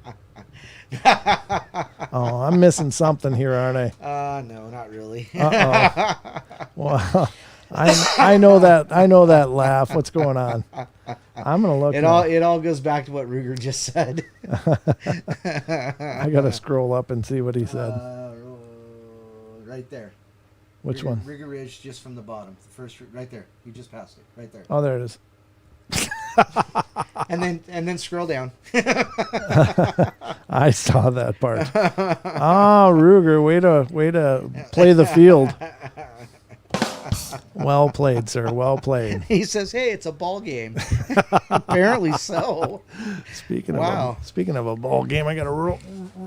Oh, I'm missing something here, aren't I? No, not really. Uh-oh. Well, I know that laugh. What's going on? I'm gonna look. It all goes back to what Ruger just said. I gotta scroll up and see what he said. Right there. Which one? Ruger Ridge, just from the bottom. The first, right there. You just passed it. Right there. Oh, there it is. and then scroll down. I saw that part. Ruger, way to play the field. Well played, sir. Well played. He says, "Hey, it's a ball game." Apparently so. Speaking of a ball game, I got to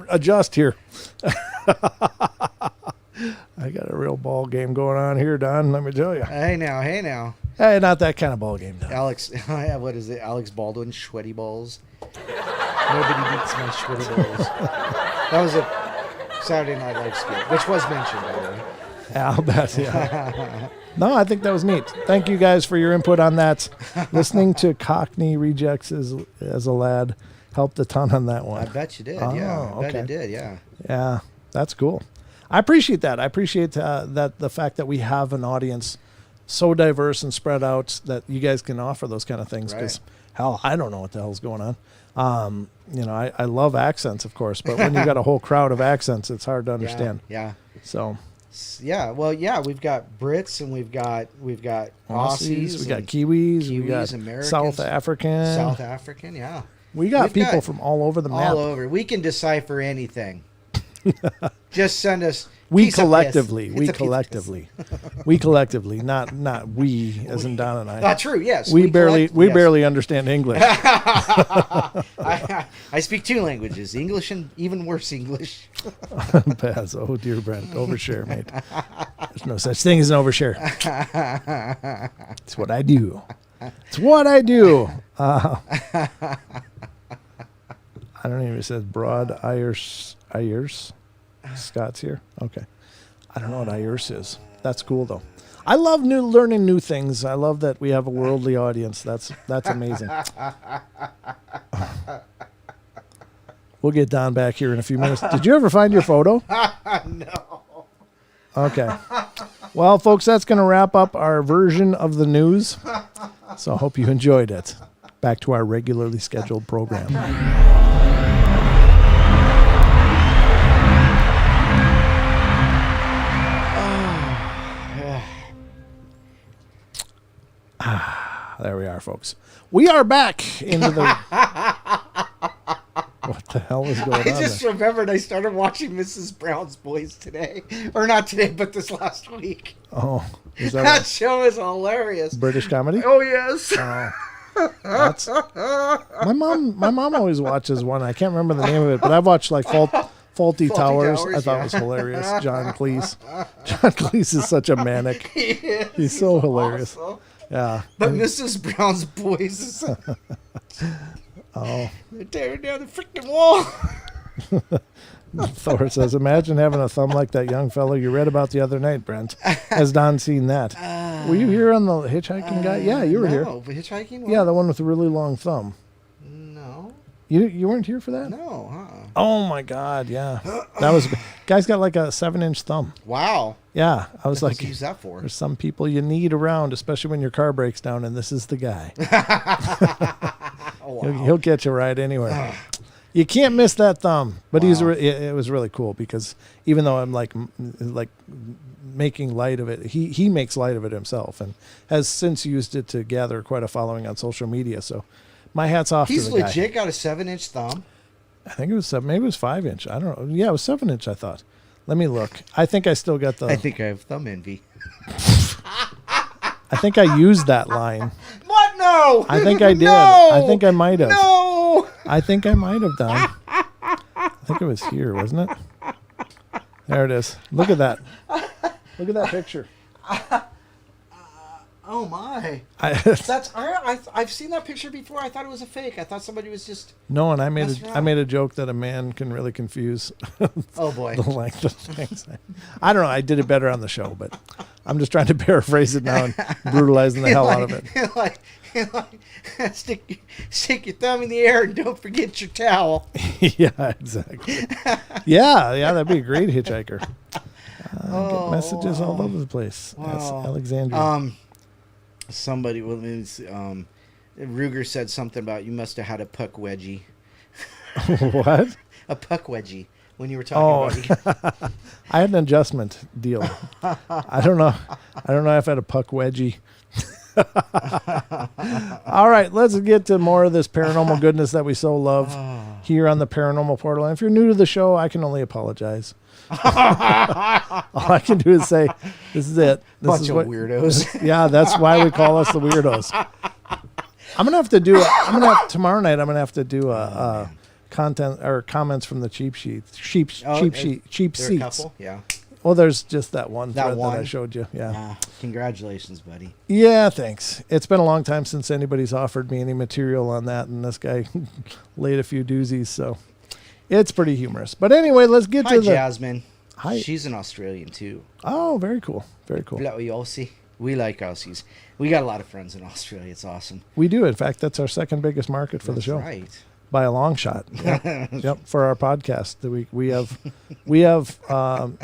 adjust here. I got a real ball game going on here, Don. Let me tell you. Hey now. Hey, not that kind of ball game, Don. Alex, what is it? Alex Baldwin, sweaty balls. Nobody beats my sweaty balls. That was a Saturday Night Live skit, which was mentioned, by the way. I'll bet, yeah. No, I think that was neat. Thank you guys for your input on that. Listening to Cockney Rejects as a lad helped a ton on that one. I bet you did, Oh, yeah. I bet okay. it did, yeah. Yeah, that's cool. I appreciate that. I appreciate that the fact that we have an audience so diverse and spread out that you guys can offer those kind of things. Because, hell, I don't know what the hell's going on. I love accents, of course, but when you got a whole crowd of accents, it's hard to understand. Yeah. So. Yeah, well, yeah, we've got Brits and we've got Aussies, we got Kiwis, we got Americans, South African, yeah. We got people from all over the map. All over. We can decipher anything. Just send us. We collectively, not we, as in Don and I. True. Yes. We barely understand English. I speak 2 languages, English and even worse English. Paz, oh dear Brent, overshare, mate. There's no such thing as an overshare. It's what I do. I don't even. It says broad Irish. Scott's here. Okay. I don't know what Irish is. That's cool though. I love learning new things. I love that we have a worldly audience. That's amazing. We'll get Don back here in a few minutes. Did you ever find your photo? No. Okay. Well, folks, that's going to wrap up our version of the news. So I hope you enjoyed it. Back to our regularly scheduled program. There we are, folks. We are back into the... What the hell is going on? I just remembered I started watching Mrs. Brown's Boys today. Or not today, but this last week. Oh. Is that show is hilarious. British comedy? Oh, yes. That's... My mom always watches one. I can't remember the name of it, but I've watched like Faulty Towers. I thought it was hilarious. John Cleese. John Cleese is such a manic. He's so hilarious. Awesome. Yeah. But Mrs. Brown's Boys is... Oh. They're tearing down the freaking wall. Thor says, imagine having a thumb like that young fellow you read about the other night, Brent. Has Don seen that? Were you here on the hitchhiking guy? Yeah, you were here. No, hitchhiking? What? Yeah, the one with the really long thumb. No. You weren't here for that? No, Oh, my God, yeah. That was... Guy's got like a 7-inch thumb. Wow. Yeah, I was like... What's he use that for? There's some people you need around, especially when your car breaks down, and this is the guy. Oh, wow. He'll get you right anywhere. You can't miss that thumb. But wow. It was really cool because even though I'm like making light of it, he makes light of it himself and has since used it to gather quite a following on social media. So my hat's off to the guy. He's legit got a 7-inch thumb. I think it was 7. Maybe it was 5-inch. I don't know. Yeah, it was 7-inch. I thought. Let me look. I think I still got the. I think I have thumb envy. I think I used that line. What? No. I think I did. No! I think I might have. No. I think I might have done. I think it was here, wasn't it? There it is. Look at that. Look at that picture. Oh my! I've seen that picture before. I thought it was a fake. I thought somebody was just. No, and I messing around. made a joke that a man can really confuse Oh boy! the length of things. I don't know. I did it better on the show, but I'm just trying to paraphrase it now and brutalizing the hell out of it. Stick your thumb in the air and don't forget your towel. Yeah, exactly. Yeah, that'd be a great hitchhiker. Get messages all over the place. Wow. That's Alexandria. Somebody, Ruger said something about you must have had a puck wedgie. What? A puck wedgie when you were talking about. I had an adjustment deal. I don't know if I had a puck wedgie. All right, let's get to more of this paranormal goodness that we so love here on the Paranormal Portal. And if you're new to the show, I can only apologize. All I can do is say, this is it. This Bunch is of weirdos. Yeah, that's why we call us the weirdos. I'm gonna have to do. Tomorrow night. I'm gonna have to do a content or comments from the cheap seats. Couple? Yeah. Well, there's just that one That thread one? that I showed you. Yeah. Congratulations, buddy. Yeah, thanks. It's been a long time since anybody's offered me any material on that, and this guy laid a few doozies, so it's pretty humorous. But anyway, let's get to the... Jasmine. Hi. She's an Australian, too. Oh, very cool. Very cool. Aussie. We like Aussies. We got a lot of friends in Australia. It's awesome. We do. In fact, that's our second biggest market for the show. Right. By a long shot. Yep. For our podcast, we have.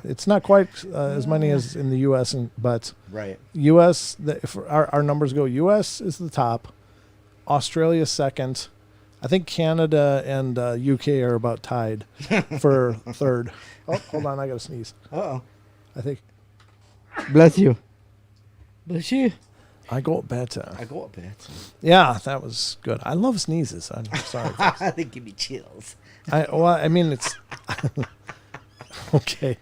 It's not quite as many as in the U.S. But right. U.S. Our numbers go. U.S. is the top. Australia second. I think Canada and U.K. are about tied for third. Oh, hold on, I got to sneeze. Uh-oh. I think. Bless you. Bless you. I go better. Yeah, that was good. I love sneezes. I'm sorry. They give me chills. I mean, it's okay.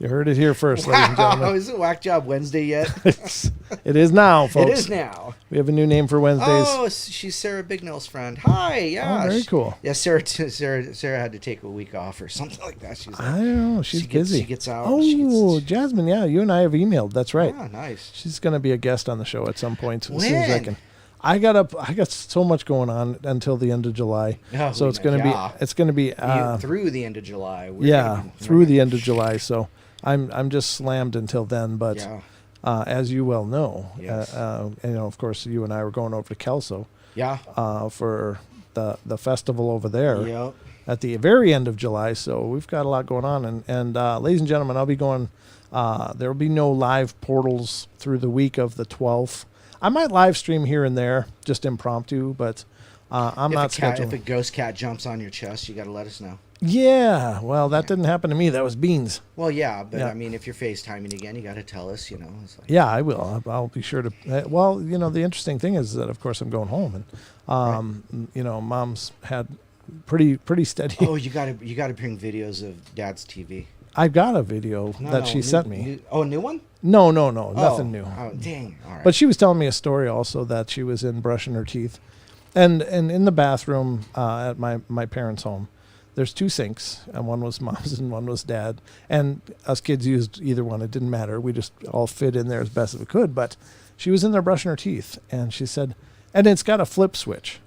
You heard it here first, ladies and gentlemen. Is it Whack Job Wednesday yet? It is now, folks. It is now. We have a new name for Wednesdays. Oh, she's Sarah Bignell's friend. Hi, yeah. Oh, very cool. Yeah, Sarah had to take a week off or something like that. She's like, I don't know. She's busy. She gets out. Oh, Jasmine, yeah. You and I have emailed. That's right. Ah, nice. She's going to be a guest on the show at some point. When? As soon as I can. I got so much going on until the end of July. Oh, so it's going to be through the end of July. Through the end of July. So I'm just slammed until then, but as you well know, yes. Of course, you and I were going over to Kelso, for the festival over there at the very end of July. So we've got a lot going on, and ladies and gentlemen, I'll be going. There will be no live portals through the week of the 12th. I might live stream here and there, just impromptu, but I'm not scheduled. If a ghost cat jumps on your chest, you got to let us know. Yeah, well, that didn't happen to me. That was Beans. Well, yeah, but I mean, if you're FaceTiming again, you got to tell us, It's like, yeah, I will. I'll be sure to. The interesting thing is that, of course, I'm going home, and Mom's had pretty steady. Oh, you got to bring videos of Dad's TV. I've got a video that she sent me. A new one? No, nothing new. Oh, dang! All right. But she was telling me a story also that she was in brushing her teeth, and in the bathroom at my parents' home. There's two sinks, and one was Mom's and one was Dad. And us kids used either one. It didn't matter. We just all fit in there as best as we could. But she was in there brushing her teeth, and she said, and it's got a flip switch.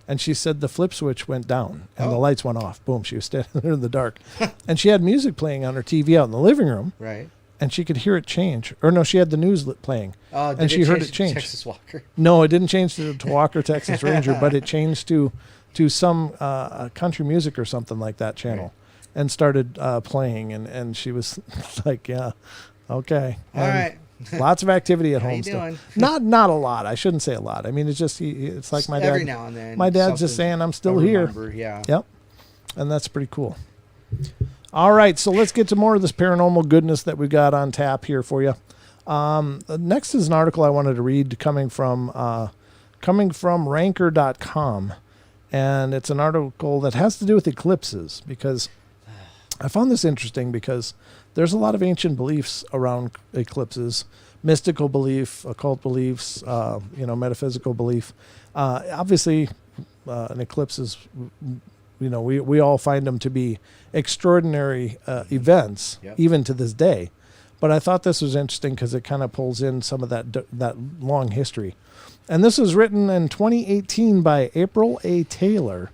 And she said the flip switch went down, and the lights went off. Boom, she was standing there in the dark. And she had music playing on her TV out in the living room. Right. And she could hear it change. Or no, she had the news playing. And she heard it change. Texas Walker? No, it didn't change to Walker, Texas Ranger, but it changed to some country music or something like that channel, and started playing, and she was like, yeah, okay. All right. Lots of activity at How home you still. doing? Not a lot. I shouldn't say a lot. I mean, it's just it's like my dad. Every now and then. My dad's just saying I'm still here. Yeah. Yep. And that's pretty cool. All right, so let's get to more of this paranormal goodness that we've got on tap here for you. Next is an article I wanted to read coming from ranker.com. And it's an article that has to do with eclipses, because I found this interesting because there's a lot of ancient beliefs around eclipses, mystical belief, occult beliefs, metaphysical belief. Obviously, an eclipse is, we all find them to be extraordinary events, even to this day. But I thought this was interesting because it kind of pulls in some of that long history. And this was written in 2018 by April A. Taylor.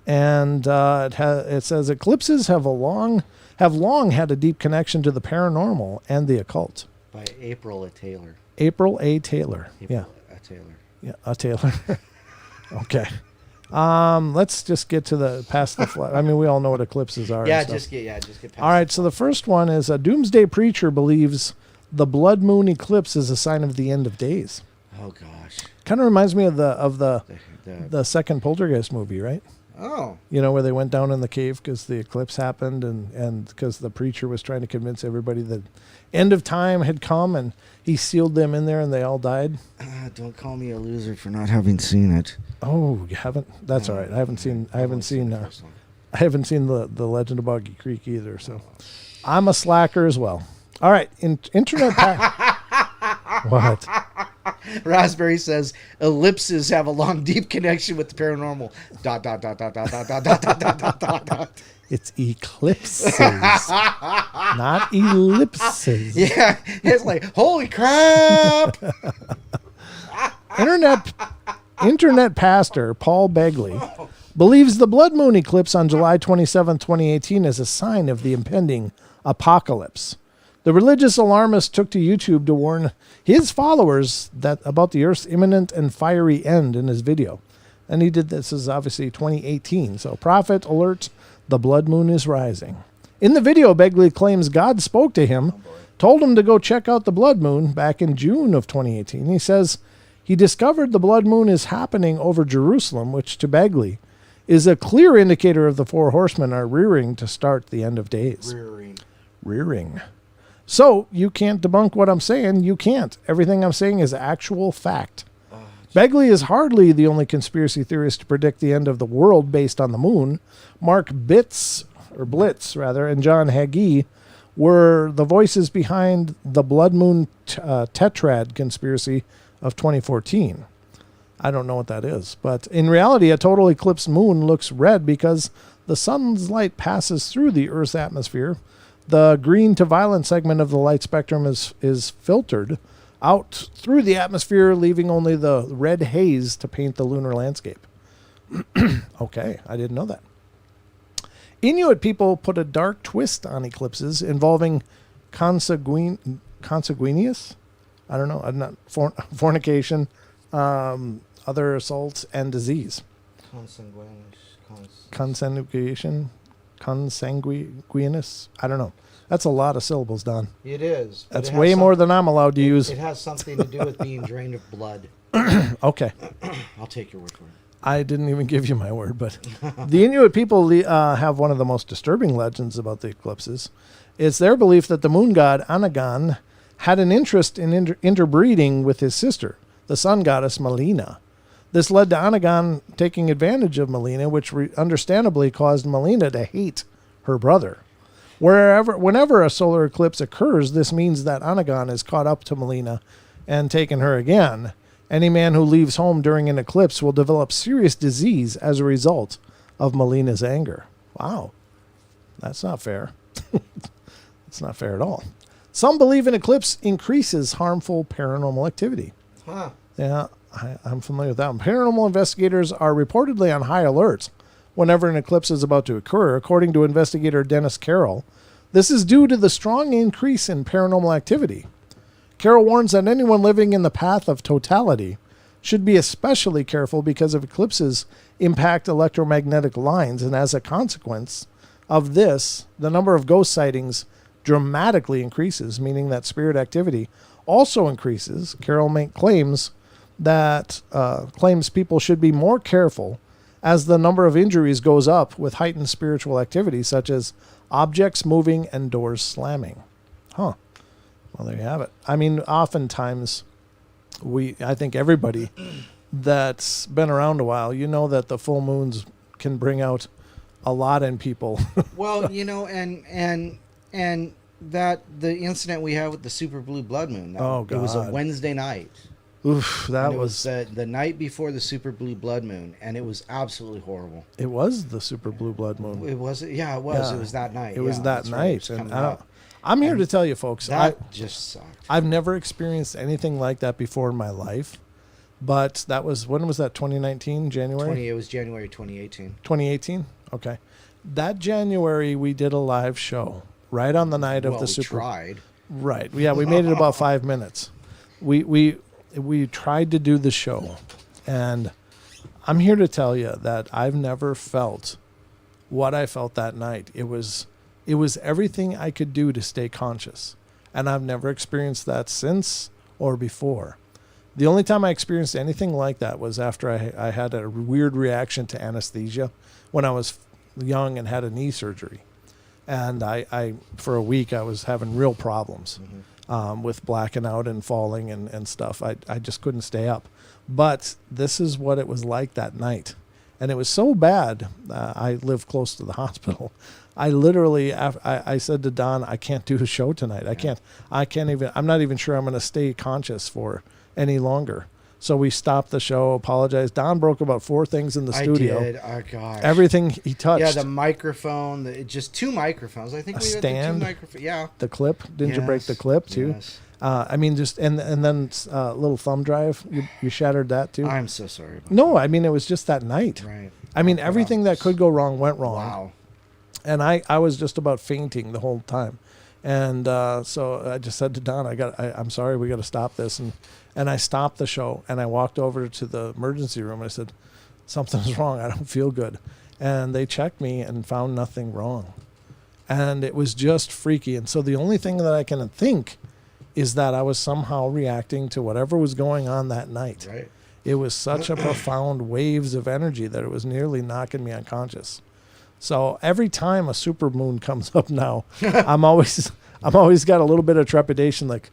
And it says eclipses have long had a deep connection to the paranormal and the occult. By April A. Taylor. April A. Taylor. April A. Taylor. Yeah, A. Taylor. Okay. Let's just get to past the flag. I mean, we all know what eclipses are. Yeah, just get past. All right, so the first one is a doomsday preacher believes the blood moon eclipse is a sign of the end of days. Oh gosh. Kind of reminds me of the second Poltergeist movie, right? Oh. You know, where they went down in the cave because the eclipse happened and because the preacher was trying to convince everybody that end of time had come and he sealed them in there and they all died. Don't call me a loser for not having seen it. Oh, you haven't? That's all right. I haven't seen the Legend of Boggy Creek either, so I'm a slacker as well. All right, internet. What? Raspberry says ellipses have a long, deep connection with the paranormal. ... It's eclipses, not ellipses. Yeah, it's like, holy crap! Internet pastor Paul Begley believes the blood moon eclipse on July 27, 2018 is a sign of the impending apocalypse. The religious alarmist took to YouTube to warn his followers about the Earth's imminent and fiery end in his video. And he did this is obviously 2018. So prophet alert, the blood moon is rising. In the video, Begley claims God spoke to him, told him to go check out the blood moon back in June of 2018. He says he discovered the blood moon is happening over Jerusalem, which to Begley is a clear indicator of the four horsemen are rearing to start the end of days. Rearing. So you can't debunk what I'm saying. You can't. Everything I'm saying is actual fact. Begley is hardly the only conspiracy theorist to predict the end of the world based on the moon. Mark Blitz, and John Hagee were the voices behind the blood moon tetrad conspiracy of 2014. I don't know what that is, but in reality, a total eclipse moon looks red because the sun's light passes through the Earth's atmosphere. The green to violet segment of the light spectrum is filtered out through the atmosphere, leaving only the red haze to paint the lunar landscape. Okay, I didn't know that. Inuit people put a dark twist on eclipses involving consanguineous, I don't know, fornication, other assaults, and disease. Consanguineous. I don't know. That's a lot of syllables, Don. It is. That's way more than I'm allowed to use. It has something to do with being drained of blood. Okay. I'll take your word for it. I didn't even give you my word, but the Inuit people have one of the most disturbing legends about the eclipses. It's their belief that the moon god Anagan had an interest in interbreeding with his sister, the sun goddess Melina. This led to Anagan taking advantage of Melina, which understandably caused Melina to hate her brother. Whenever a solar eclipse occurs, this means that Anagan is caught up to Melina and taken her again. Any man who leaves home during an eclipse will develop serious disease as a result of Melina's anger. Wow. That's not fair. That's not fair at all. Some believe an eclipse increases harmful paranormal activity. Huh. Yeah, I'm familiar with that one. Paranormal investigators are reportedly on high alert whenever an eclipse is about to occur. According to investigator Dennis Carroll, this is due to the strong increase in paranormal activity. Carroll warns that anyone living in the path of totality should be especially careful because of eclipses impact electromagnetic lines, and as a consequence of this, the number of ghost sightings dramatically increases, meaning that spirit activity also increases. Carroll claims people should be more careful as the number of injuries goes up with heightened spiritual activity, such as objects moving and doors slamming. Huh. Well, there you have it. I mean, oftentimes, I think everybody that's been around a while, you know that the full moons can bring out a lot in people. Well, you know, and that the incident we had with the super blue blood moon. God. It was a Wednesday night. Oof, that was the night before the super blue blood moon, and it was absolutely horrible. It was the super blue blood moon. It was, yeah, it was. Yeah. It was that night. It was that night, and I'm here to tell you, folks. That just sucked. I've never experienced anything like that before in my life. But that was, when was that, 2019, January? It was January 2018. 2018? Okay. That January, we did a live show right on the night of the Super. Tried. Right. Yeah, we made it about 5 minutes. We tried to do the show. And I'm here to tell you that I've never felt what I felt that night. It was everything I could do to stay conscious. And I've never experienced that since or before. The only time I experienced anything like that was after I had a weird reaction to anesthesia when I was young and had a knee surgery. And I for a week, I was having real problems with blacking out and falling and stuff. I just couldn't stay up. But this is what it was like that night. And it was so bad, I live close to the hospital. I literally, I said to Don, I can't do a show tonight. I can't even, I'm not even sure I'm going to stay conscious for any longer. So we stopped the show, apologized. Don broke about 4 things in the studio. I did. Oh, gosh. Everything he touched. Yeah, the microphone, just 2 microphones. I think a we had stand, the 2 microphones. Yeah. The clip. Didn't you break the clip too? Yes. I mean, just, and then little thumb drive, you shattered that too. I'm so sorry about No, I mean, it was just that night. Right. I mean, everything that could go wrong went wrong. Wow. And I was just about fainting the whole time. And so I just said to Don, I'm sorry, we got to stop this. And I stopped the show, and I walked over to the emergency room, and I said, something's wrong. I don't feel good. And they checked me and found nothing wrong. And it was just freaky. And so the only thing that I can think is that I was somehow reacting to whatever was going on that night. Right. It was such a profound waves of energy that it was nearly knocking me unconscious. So every time a super moon comes up now, I'm always got a little bit of trepidation, like,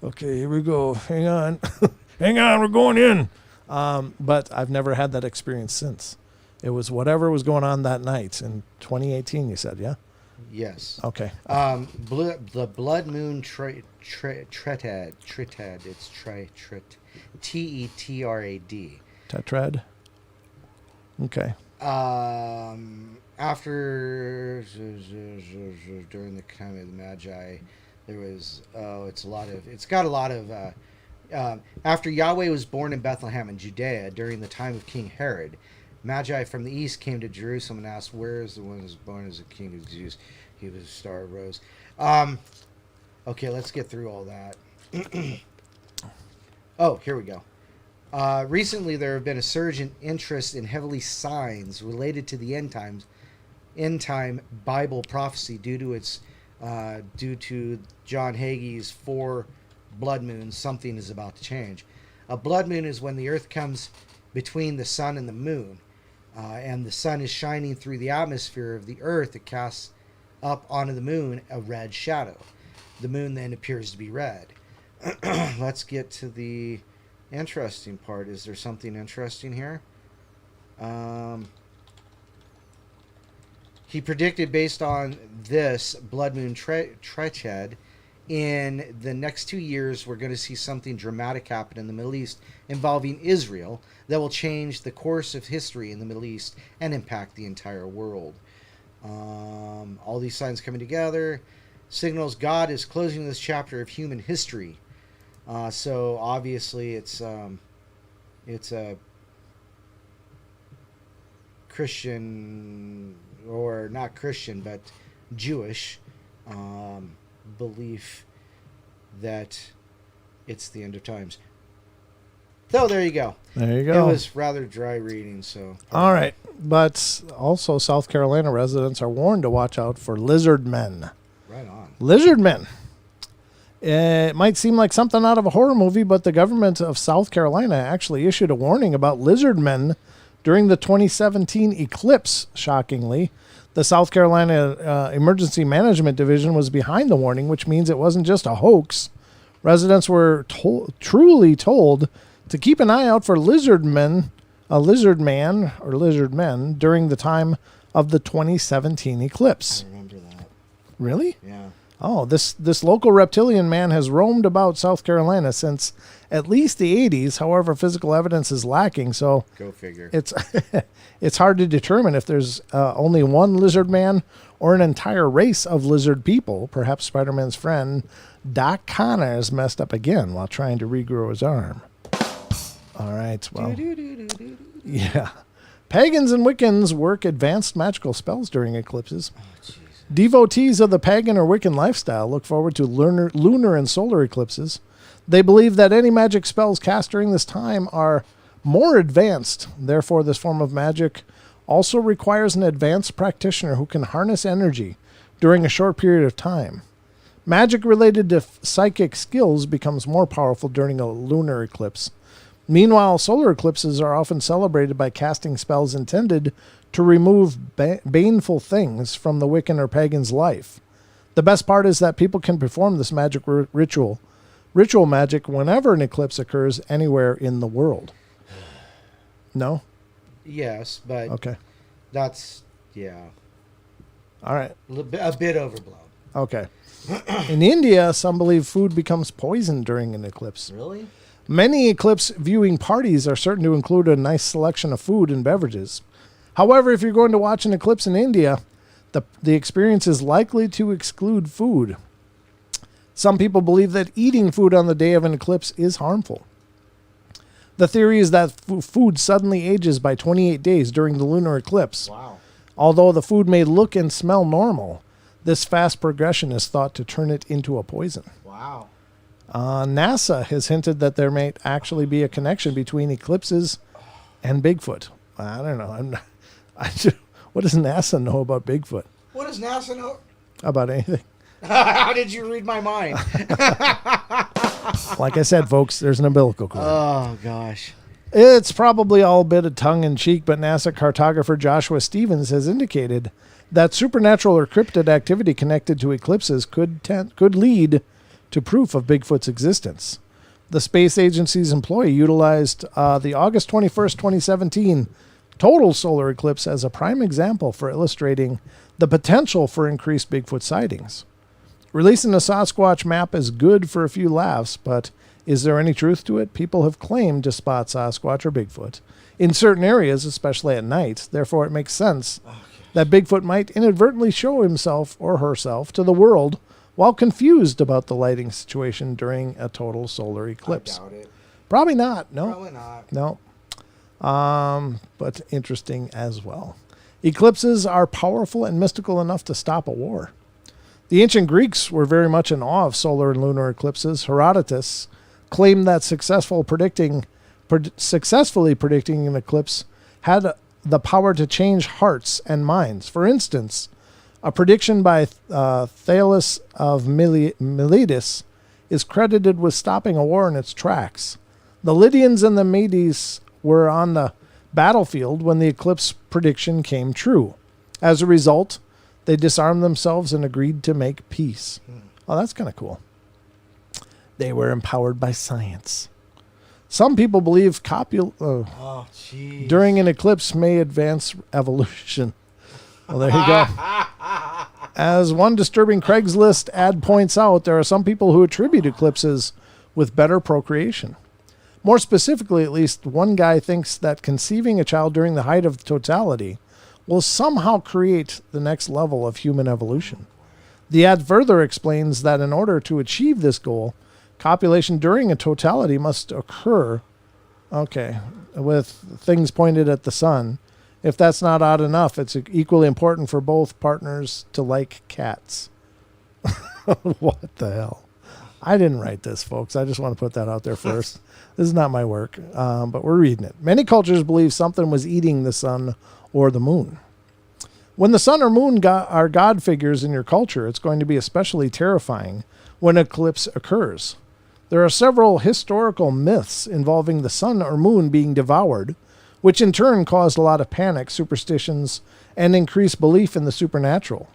okay, here we go. Hang on. Hang on, we're going in. But I've never had that experience since. It was whatever was going on that night in 2018, you said, yeah? Yes. Okay. The blood moon tretad. It's Tetrad. Tetrad. Okay. After during the time of the Magi, there was after Yahweh was born in Bethlehem in Judea during the time of King Herod, Magi from the east came to Jerusalem and asked, "Where is the one who was born as a king of the Jews? He was a star of rose." Okay, let's get through all that. Oh, here we go. Recently, there have been a surge in interest in heavenly signs related to the end time Bible prophecy due to John Hagee's 4 blood moons. Something is about to change. A blood moon is when the earth comes between the sun and the moon, and the sun is shining through the atmosphere of the earth. It casts up onto the moon a red shadow. The moon then appears to be red. Let's get to the interesting part. Is there something interesting here? He predicted, based on this blood moon Tetrad, in the next 2 years we're going to see something dramatic happen in the Middle East involving Israel that will change the course of history in the Middle East and impact the entire world. All these signs coming together signals God is closing this chapter of human history. So obviously it's a Christian, or not Christian, but Jewish belief that it's the end of times. So there you go. There you go. It was rather dry reading. So all right, but also South Carolina residents are warned to watch out for lizard men. Right on. Lizard men. It might seem like something out of a horror movie, but the government of South Carolina actually issued a warning about lizard men during the 2017 eclipse, shockingly. The South Carolina Emergency Management Division was behind the warning, which means it wasn't just a hoax. Residents were truly told to keep an eye out for lizard man or lizard men during the time of the 2017 eclipse. I remember that. Really? Yeah. Oh, this local reptilian man has roamed about South Carolina since at least the 80s. However, physical evidence is lacking, so Go figure. it's it's hard to determine if there's only one lizard man or an entire race of lizard people. Perhaps Spider-Man's friend Doc Connors messed up again while trying to regrow his arm. All right, well, yeah. Pagans and Wiccans work advanced magical spells during eclipses. Devotees of the pagan or Wiccan lifestyle look forward to lunar and solar eclipses. They believe that any magic spells cast during this time are more advanced. Therefore, this form of magic also requires an advanced practitioner who can harness energy during a short period of time. Magic related to psychic skills becomes more powerful during a lunar eclipse. Meanwhile, solar eclipses are often celebrated by casting spells intended to remove baneful things from the Wiccan or pagan's life. The best part is that people can perform this magic ritual magic whenever an eclipse occurs anywhere in the world. No? Yes, but Okay. that's, yeah, All right. a bit overblown. Okay. In India, some believe food becomes poisoned during an eclipse. Really? Many eclipse viewing parties are certain to include a nice selection of food and beverages. However, if you're going to watch an eclipse in India, the experience is likely to exclude food. Some people believe that eating food on the day of an eclipse is harmful. The theory is that food suddenly ages by 28 days during the lunar eclipse. Wow. Although the food may look and smell normal, this fast progression is thought to turn it into a poison. Wow. NASA has hinted that there may actually be a connection between eclipses and Bigfoot. I don't know. What does NASA know about Bigfoot? What does NASA know? About anything? How did you read my mind? Like I said, folks, there's an umbilical cord. Oh, gosh. It's probably all a bit of tongue-in-cheek, but NASA cartographer Joshua Stevens has indicated that supernatural or cryptid activity connected to eclipses could lead to proof of Bigfoot's existence. The space agency's employee utilized the August 21st, 2017 total solar eclipse as a prime example for illustrating the potential for increased Bigfoot sightings. Releasing a Sasquatch map is good for a few laughs, but is there any truth to it? People have claimed to spot Sasquatch or Bigfoot in certain areas, especially at night. Therefore, it makes sense that Bigfoot might inadvertently show himself or herself to the world while confused about the lighting situation during a total solar eclipse. I doubt it. Probably not. No. Probably not. No. But interesting as well. Eclipses are powerful and mystical enough to stop a war. The ancient Greeks were very much in awe of solar and lunar eclipses. Herodotus claimed that successfully predicting an eclipse had the power to change hearts and minds. For instance, a prediction by Thales of Miletus is credited with stopping a war in its tracks. The Lydians and the Medes were on the battlefield when the eclipse prediction came true. As a result, they disarmed themselves and agreed to make peace. Oh, that's kind of cool. They were empowered by science. Some people believe during an eclipse may advance evolution. Well, there you go. As one disturbing Craigslist ad points out, there are some people who attribute eclipses with better procreation. More specifically, at least one guy thinks that conceiving a child during the height of totality will somehow create the next level of human evolution. The ad further explains that in order to achieve this goal, copulation during a totality must occur, with things pointed at the sun. If that's not odd enough, it's equally important for both partners to like cats. What the hell? I didn't write this, folks. I just want to put that out there first. This is not my work, but we're reading it. Many cultures believe something was eating the sun or the moon. When the sun or moon are god figures in your culture, it's going to be especially terrifying when an eclipse occurs. There are several historical myths involving the sun or moon being devoured, which in turn caused a lot of panic, superstitions, and increased belief in the supernatural.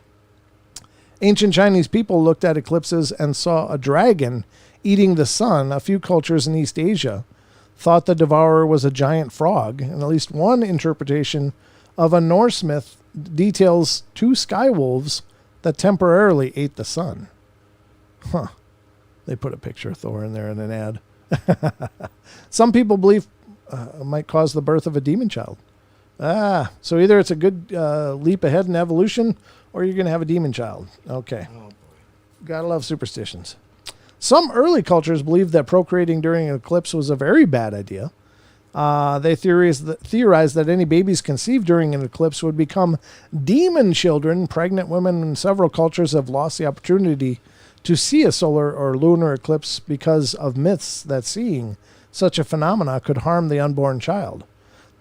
Ancient Chinese people looked at eclipses and saw a dragon eating the sun. A few cultures in East Asia thought the devourer was a giant frog, and at least one interpretation of a Norse myth details two sky wolves that temporarily ate the sun. They put a picture of Thor in there in an ad. Some people believe it might cause the birth of a demon child. So either it's a good leap ahead in evolution, or you're going to have a demon child. Okay. Oh, boy. Gotta love superstitions. Some early cultures believed that procreating during an eclipse was a very bad idea. They theorized that any babies conceived during an eclipse would become demon children. Pregnant women in several cultures have lost the opportunity to see a solar or lunar eclipse because of myths that seeing such a phenomena could harm the unborn child.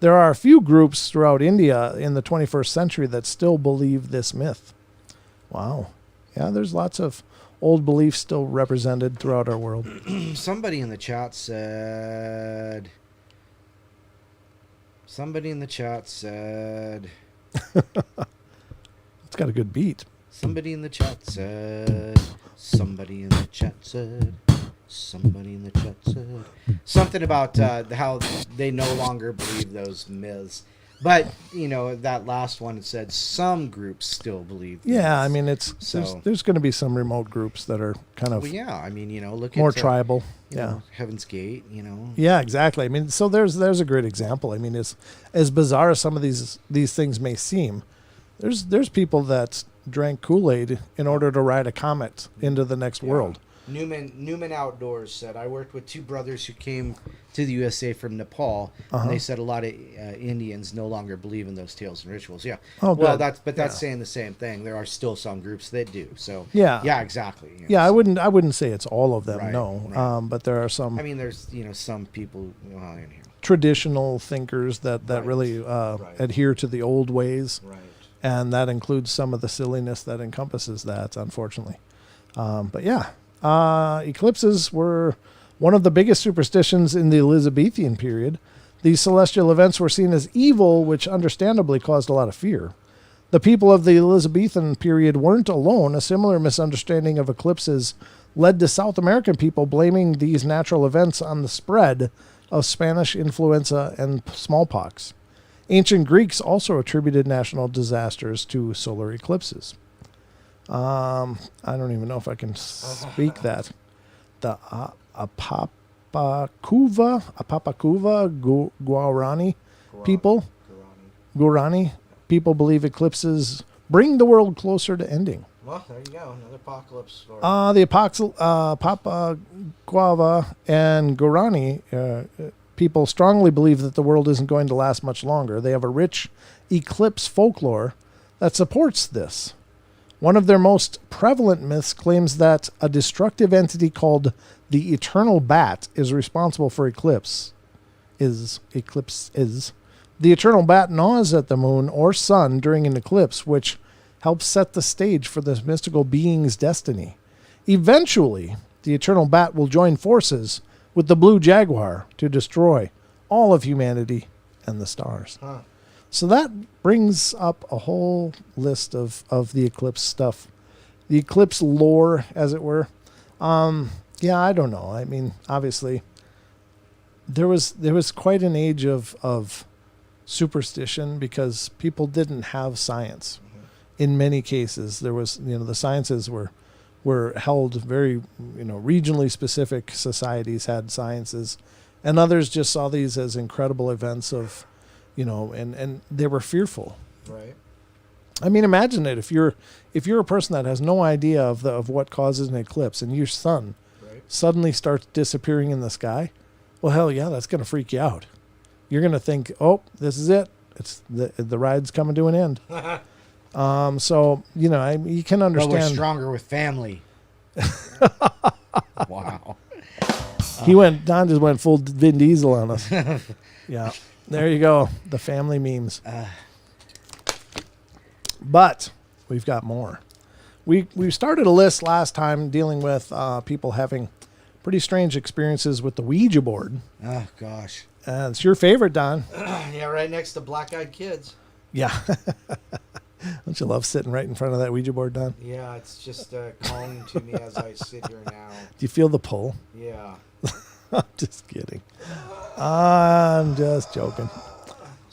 There are a few groups throughout India in the 21st century that still believe this myth. Wow. Yeah, there's lots of old beliefs still represented throughout our world. Somebody in the chat said... It's got a good beat. Somebody in the chat said... Somebody in the chat said... Somebody in the chat said... Something about how they no longer believe those myths. But, you know, that last one said some groups still believe Yeah, myths. I mean, it's So- there's going to be some remote groups that are kind of Well, yeah, I mean, you know, look more at... tribal. you Yeah. know, Heaven's Gate, you know. Yeah, exactly. I mean, so there's a great example. I mean, as bizarre as some of these things may seem, there's people that drank Kool-Aid in order to ride a comet into the next world. Newman Outdoors said, I worked with two brothers who came to the USA from Nepal, Uh-huh. and they said a lot of Indians no longer believe in those tales and rituals. Yeah. Oh, well, good. that's saying the same thing. There are still some groups that do. So Yeah. exactly. You know, Yeah, so- I wouldn't say it's all of them, Right, no. right. But there are some I mean, there's some people. Well, you know, traditional thinkers that Right. really Right. adhere to the old ways, right. and that includes some of the silliness that encompasses that, unfortunately. But yeah, eclipses were one of the biggest superstitions in the Elizabethan period. These celestial events were seen as evil, which understandably caused a lot of fear. The people of the Elizabethan period weren't alone. A similar misunderstanding of eclipses led to South American people blaming these natural events on the spread of Spanish influenza and smallpox. Ancient Greeks also attributed national disasters to solar eclipses. I don't even know if I can speak that. The Apapakuva Guarani people, Guarani people believe eclipses bring the world closer to ending. Well, there you go. Another apocalypse story. The Papaguava and Guarani people strongly believe that the world isn't going to last much longer. They have a rich eclipse folklore that supports this. One of their most prevalent myths claims that a destructive entity called the Eternal Bat is responsible for eclipse. The Eternal Bat gnaws at the moon or sun during an eclipse, which helps set the stage for this mystical being's destiny. Eventually, the Eternal Bat will join forces with the Blue Jaguar to destroy all of humanity and the stars. Huh. So that brings up a whole list of the eclipse stuff. The eclipse lore, as it were. Yeah, I don't know. I mean, obviously, there was quite an age of superstition because people didn't have science. In many cases, there was, the sciences were held very, regionally specific societies had sciences, and others just saw these as incredible events of, and they were fearful. Right. I mean, imagine it if you're a person that has no idea of what causes an eclipse, and your sun suddenly starts disappearing in the sky. Well, hell yeah, that's going to freak you out. You're going to think, oh, this is it. It's the ride's coming to an end. So you can understand. But we're stronger with family. Wow. Don just went full Vin Diesel on us. Yeah. There you go. The family memes. But we've got more. We started a list last time dealing with people having pretty strange experiences with the Ouija board. Oh, gosh. It's your favorite, Don. Yeah, right next to Black-Eyed Kids. Yeah. Don't you love sitting right in front of that Ouija board, Don? Yeah, it's just calling to me as I sit here now. Do you feel the pull? Yeah. I'm just kidding. I'm just joking.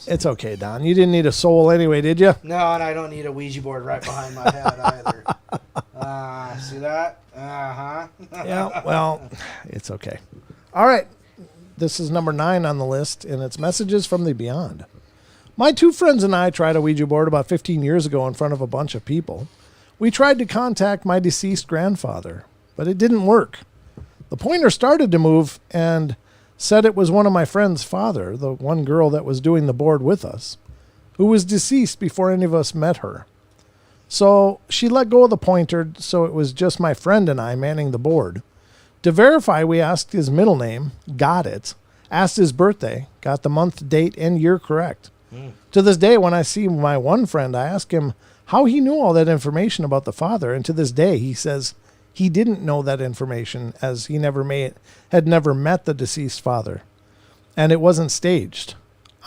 It's okay, Don. You didn't need a soul anyway, did you? No, and I don't need a Ouija board right behind my head either. See that? Uh-huh. Yeah, well, it's okay. All right. This is number 9 on the list, and it's Messages from the Beyond. My 2 friends and I tried a Ouija board about 15 years ago in front of a bunch of people. We tried to contact my deceased grandfather, but it didn't work. The pointer started to move and said it was one of my friend's father, the one girl that was doing the board with us, who was deceased before any of us met her. So she let go of the pointer, so it was just my friend and I manning the board. To verify, we asked his middle name, got it, asked his birthday, got the month, date, and year correct. To this day, when I see my one friend, I ask him how he knew all that information about the father, and to this day, he says he didn't know that information as he had never met the deceased father, and it wasn't staged.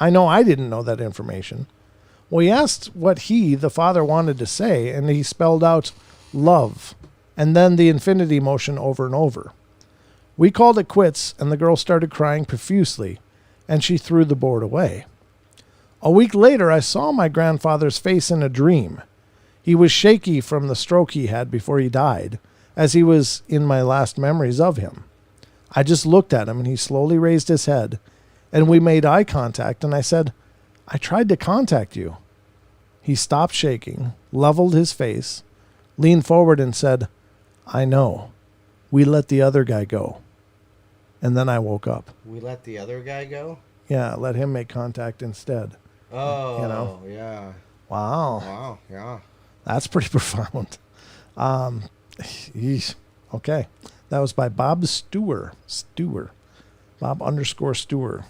I know I didn't know that information. Well, he asked what the father, wanted to say, and he spelled out love, and then the infinity motion over and over. We called it quits, and the girl started crying profusely, and she threw the board away. A week later, I saw my grandfather's face in a dream. He was shaky from the stroke he had before he died, as he was in my last memories of him. I just looked at him, and he slowly raised his head, and we made eye contact, and I said, I tried to contact you. He stopped shaking, leveled his face, leaned forward and said, I know. We let the other guy go. And then I woke up. We let the other guy go? Yeah, let him make contact instead. Oh, You know? yeah. Wow. Wow, yeah. That's pretty profound. Okay. That was by Bob Stewer. Bob_Stewer.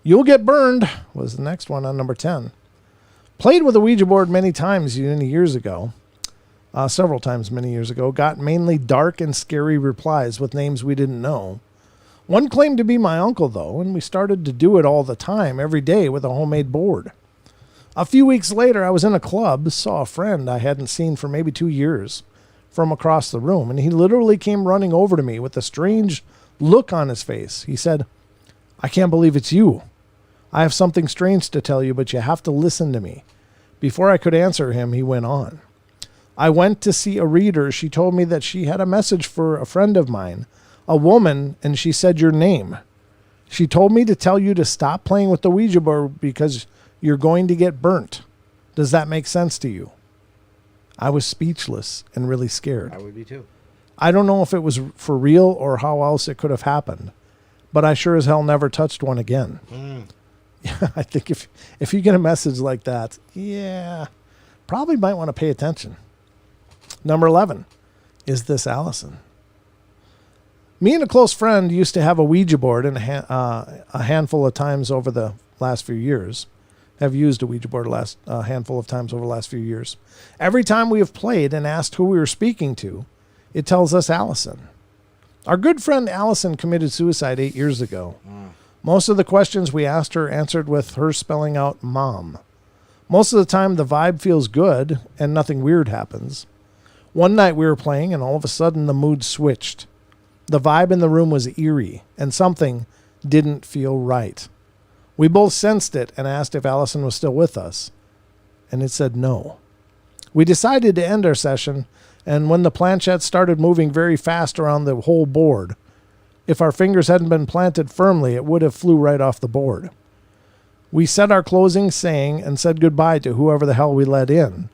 You'll Get Burned was the next one on number 10. Played with a Ouija board many times many years ago. Several times many years ago. Got mainly dark and scary replies with names we didn't know. One claimed to be my uncle, though, and we started to do it all the time, every day, with a homemade board. A few weeks later, I was in a club, saw a friend I hadn't seen for maybe 2 years from across the room, and he literally came running over to me with a strange look on his face. He said, I can't believe it's you. I have something strange to tell you, but you have to listen to me. Before I could answer him, he went on. I went to see a reader. She told me that she had a message for a friend of mine, a woman, and she said your name. She told me to tell you to stop playing with the Ouija board because you're going to get burnt. Does that make sense to you? I was speechless and really scared. I would be too. I don't know if it was for real or how else it could have happened, but I sure as hell never touched one again. I think if you get a message like that, probably might want to pay attention. Number 11. Is this Allison? Me and a close friend used to have a Ouija board and a handful of times over the last few years. Have used a Ouija board a handful of times over the last few years. Every time we have played and asked who we were speaking to, it tells us Allison. Our good friend Allison committed suicide 8 years ago. Most of the questions we asked her answered with her spelling out mom. Most of the time the vibe feels good and nothing weird happens. One night we were playing and all of a sudden the mood switched. The vibe in the room was eerie, and something didn't feel right. We both sensed it and asked if Allison was still with us, and it said no. We decided to end our session, and when the planchette started moving very fast around the whole board, if our fingers hadn't been planted firmly, it would have flew right off the board. We said our closing saying and said goodbye to whoever the hell we let in,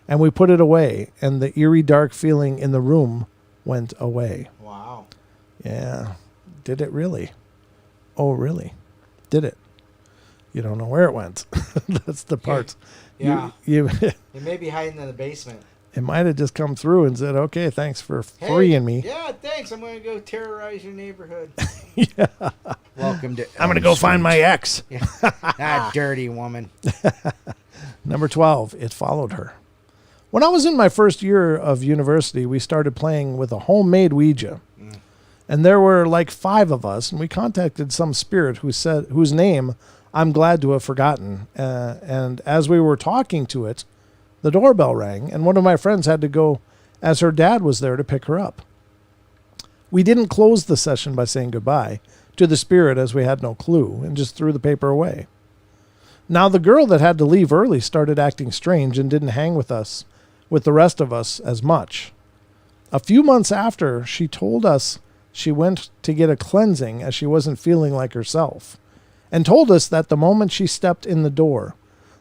and we put it away, and the eerie dark feeling in the room went away. Wow. Yeah. Did it really? Oh, really? Did it? You don't know where it went. That's the part. Yeah. It It may be hiding in the basement. might have just come through and said, okay, thanks for freeing me. Yeah, thanks. I'm going to go terrorize your neighborhood. Yeah. Welcome to I'm going to go find my ex. Yeah. That dirty woman. Number 12, it followed her. When I was in my first year of university, we started playing with a homemade Ouija. And there were like 5 of us, and we contacted some spirit whose name I'm glad to have forgotten. And as we were talking to it, the doorbell rang, and one of my friends had to go as her dad was there to pick her up. We didn't close the session by saying goodbye to the spirit as we had no clue, and just threw the paper away. Now the girl that had to leave early started acting strange and didn't hang with the rest of us as much. A few months after, she told us she went to get a cleansing as she wasn't feeling like herself, and told us that the moment she stepped in the door,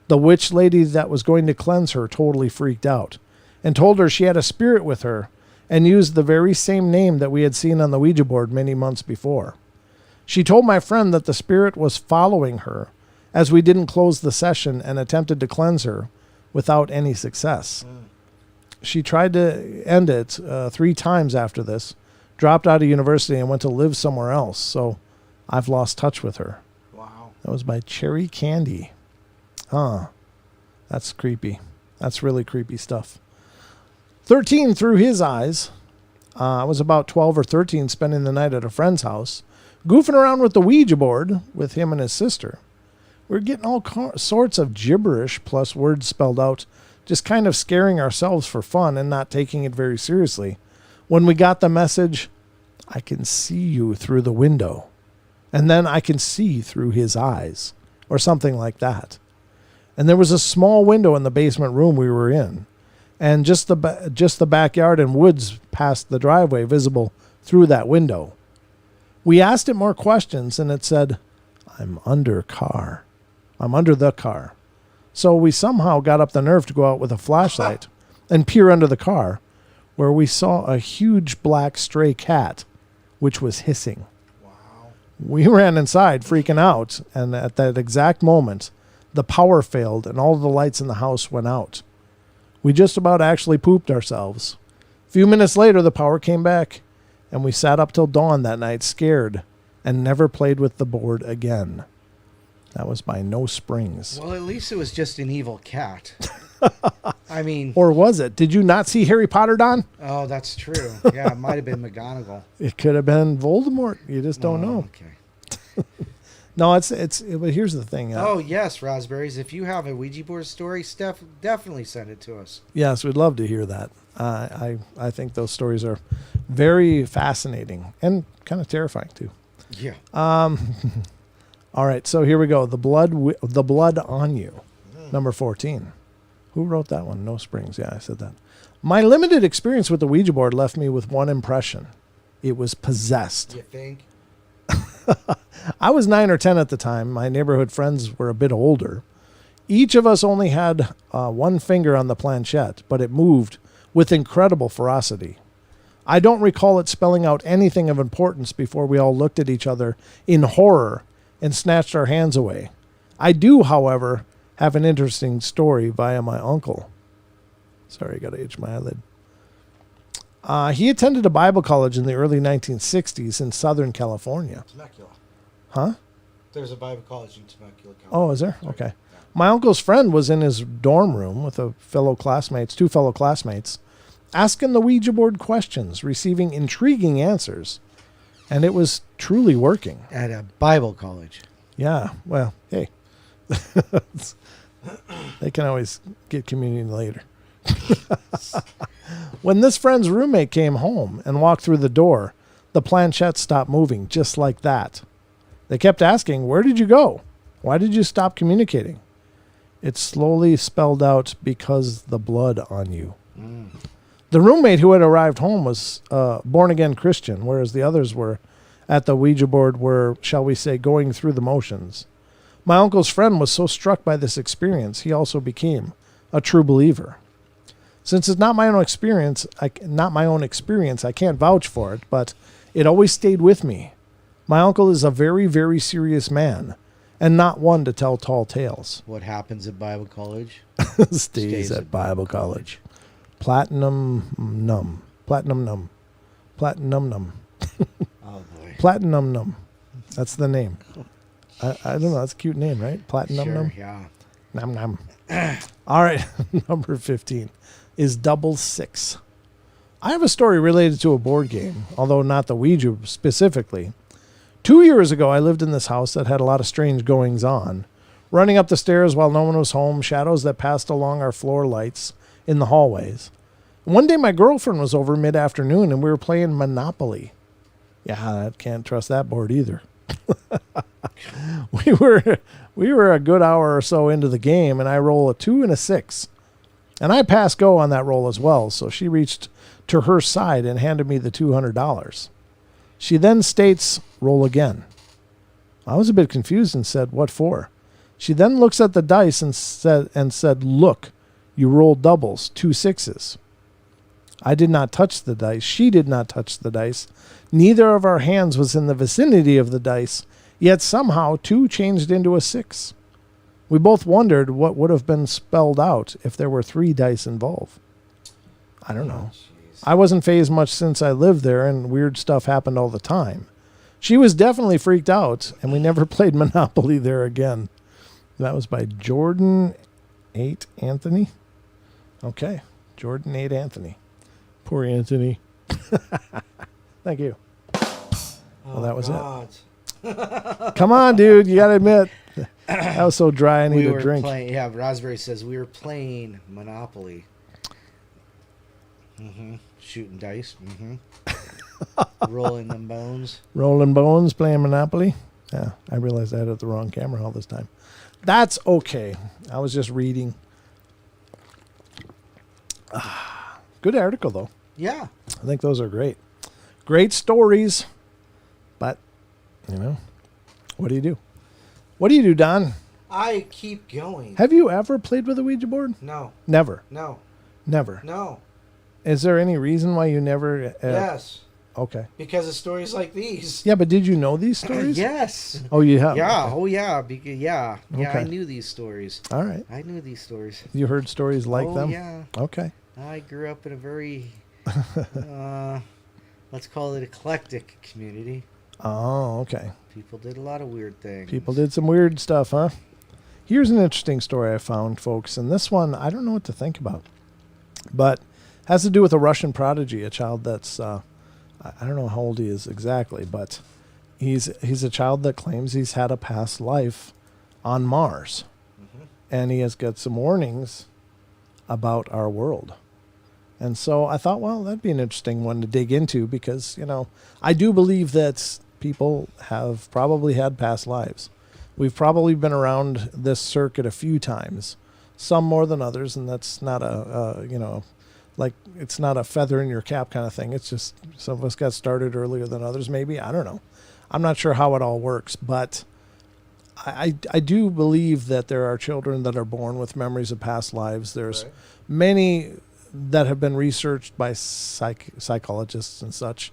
the witch lady that was going to cleanse her totally freaked out, and told her she had a spirit with her and used the very same name that we had seen on the Ouija board many months before. She told my friend that the spirit was following her as we didn't close the session and attempted to cleanse her without any success. She tried to end it 3 times after this, dropped out of university and went to live somewhere else, so I've lost touch with her. Wow. That was by Cherry Candy. Huh. That's creepy. That's really creepy stuff. 13 through his eyes. I was about 12 or 13 spending the night at a friend's house, goofing around with the Ouija board with him and his sister. We were getting all sorts of gibberish plus words spelled out, just kind of scaring ourselves for fun and not taking it very seriously. When we got the message, I can see you through the window. And then I can see through his eyes, or something like that. And there was a small window in the basement room we were in, and just the backyard and woods past the driveway visible through that window. We asked it more questions, and it said, I'm under the car. So we somehow got up the nerve to go out with a flashlight and peer under the car, where we saw a huge black stray cat, which was hissing. Wow. We ran inside, freaking out, and at that exact moment, the power failed and all the lights in the house went out. We just about actually pooped ourselves. A few minutes later, the power came back, and we sat up till dawn that night, scared, and never played with the board again. That was by No Springs. Well, at least it was just an evil cat. I mean... Or was it? Did you not see Harry Potter, Don? Oh, that's true. Yeah, it might have been McGonagall. It could have been Voldemort. You just don't know. Okay. No, but here's the thing. Oh, yes, Raspberries. If you have a Ouija board story, Steph, definitely send it to us. Yes, we'd love to hear that. I think those stories are very fascinating and kind of terrifying, too. Yeah. All right, so here we go. The Blood on You, number 14. Who wrote that one? No Springs. Yeah, I said that. My limited experience with the Ouija board left me with one impression. It was possessed. You think? I was 9 or 10 at the time. My neighborhood friends were a bit older. Each of us only had one finger on the planchette, but it moved with incredible ferocity. I don't recall it spelling out anything of importance before we all looked at each other in horror and snatched our hands away. I do, however, have an interesting story via my uncle. Sorry, I got to itch my eyelid. He attended a Bible college in the early 1960s in Southern California. Temecula. Huh? There's a Bible college in Temecula, California. Oh, is there? Okay. My uncle's friend was in his dorm room with two fellow classmates, asking the Ouija board questions, receiving intriguing answers, and it was truly working. At a Bible college. Yeah, well, hey. They can always get communion later. When this friend's roommate came home and walked through the door, the planchette stopped moving just like that. They kept asking, "Where did you go? Why did you stop communicating?" It slowly spelled out, "Because the blood on you." The roommate who had arrived home was born-again Christian, whereas the others were at the Ouija board were, shall we say, going through the motions. My uncle's friend was so struck by this experience, he also became a true believer. Since it's not my own experience, I can't vouch for it, but it always stayed with me. My uncle is a very, very serious man, and not one to tell tall tales. What happens at Bible college? Stays at Bible college. Platinum num. Oh, boy. Platinum num. That's the name. I don't know. That's a cute name, right? Platinum Sure, num. yeah. Nom nom. All right. Number 15 is 66. I have a story related to a board game, although not the Ouija specifically. 2 years ago, I lived in this house that had a lot of strange goings on. Running up the stairs while no one was home, shadows that passed along our floor lights in the hallways. One day, my girlfriend was over mid-afternoon, and we were playing Monopoly. Yeah, I can't trust that board either. We were a good hour or so into the game, and I roll a 2 and a 6. And I passed go on that roll as well, so she reached to her side and handed me the $200. She then states, roll again. I was a bit confused and said, what for? She then looks at the dice and said, look, you rolled doubles, 2 sixes. I did not touch the dice. She did not touch the dice. Neither of our hands was in the vicinity of the dice, yet somehow 2 changed into a 6. We both wondered what would have been spelled out if there were 3 dice involved. I don't know. I wasn't fazed much since I lived there, and weird stuff happened all the time. She was definitely freaked out, and we never played Monopoly there again. That was by Jordan 8 Anthony. Okay, Jordan 8 Anthony. Poor Anthony. Thank you. Well, that was it. Come on, dude. You got to admit. That was so dry, I need a drink. Raspberry says we were playing Monopoly. Shooting dice. Rolling them bones. Rolling bones, playing Monopoly. Yeah, I realized I had it the wrong camera all this time. That's okay. I was just reading. Good article, though. Yeah. I think those are great. Great stories. But, you know, what do you do? What do you do, Don? I keep going. Have you ever played with a Ouija board? No. Never. No. Never. No. Is there any reason why you never... Yes. Okay. Because of stories like these. Yeah, but did you know these stories? Yes. Oh, you have? Yeah. Okay. Oh, yeah. Yeah. Yeah, Okay. I knew these stories. All right. I knew these stories. You heard stories like them? Yeah. Okay. I grew up in a very, let's call it eclectic community. Oh, okay. People did a lot of weird things. People did some weird stuff, huh? Here's an interesting story I found, folks. And this one, I don't know what to think about. But has to do with a Russian prodigy, a child that's, I don't know how old he is exactly, but he's a child that claims he's had a past life on Mars. And he has got some warnings about our world. And so I thought, well, that'd be an interesting one to dig into because, you know, I do believe that people have probably had past lives. We've probably been around this circuit a few times, some more than others, and that's not you know, like it's not a feather in your cap kind of thing. It's just some of us got started earlier than others, maybe. I don't know. I'm not sure how it all works, but I do believe that there are children that are born with memories of past lives. There's many that have been researched by psychologists and such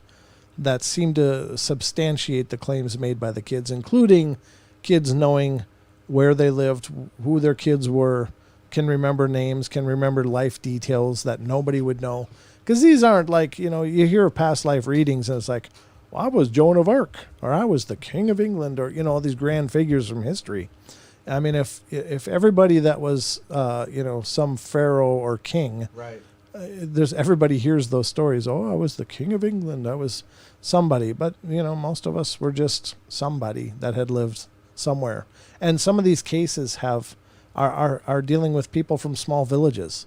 that seem to substantiate the claims made by the kids, including kids knowing where they lived, who their kids were, can remember names, can remember life details that nobody would know. Because these aren't like, you know, you hear past life readings and it's like, well, I was Joan of Arc, or I was the King of England, or, you know, all these grand figures from history. I mean, if everybody that was, you know, some pharaoh or king, right. There's everybody hears those stories. Oh, I was the King of England. I was somebody. But, you know, most of us were just somebody that had lived somewhere. And some of these cases are dealing with people from small villages,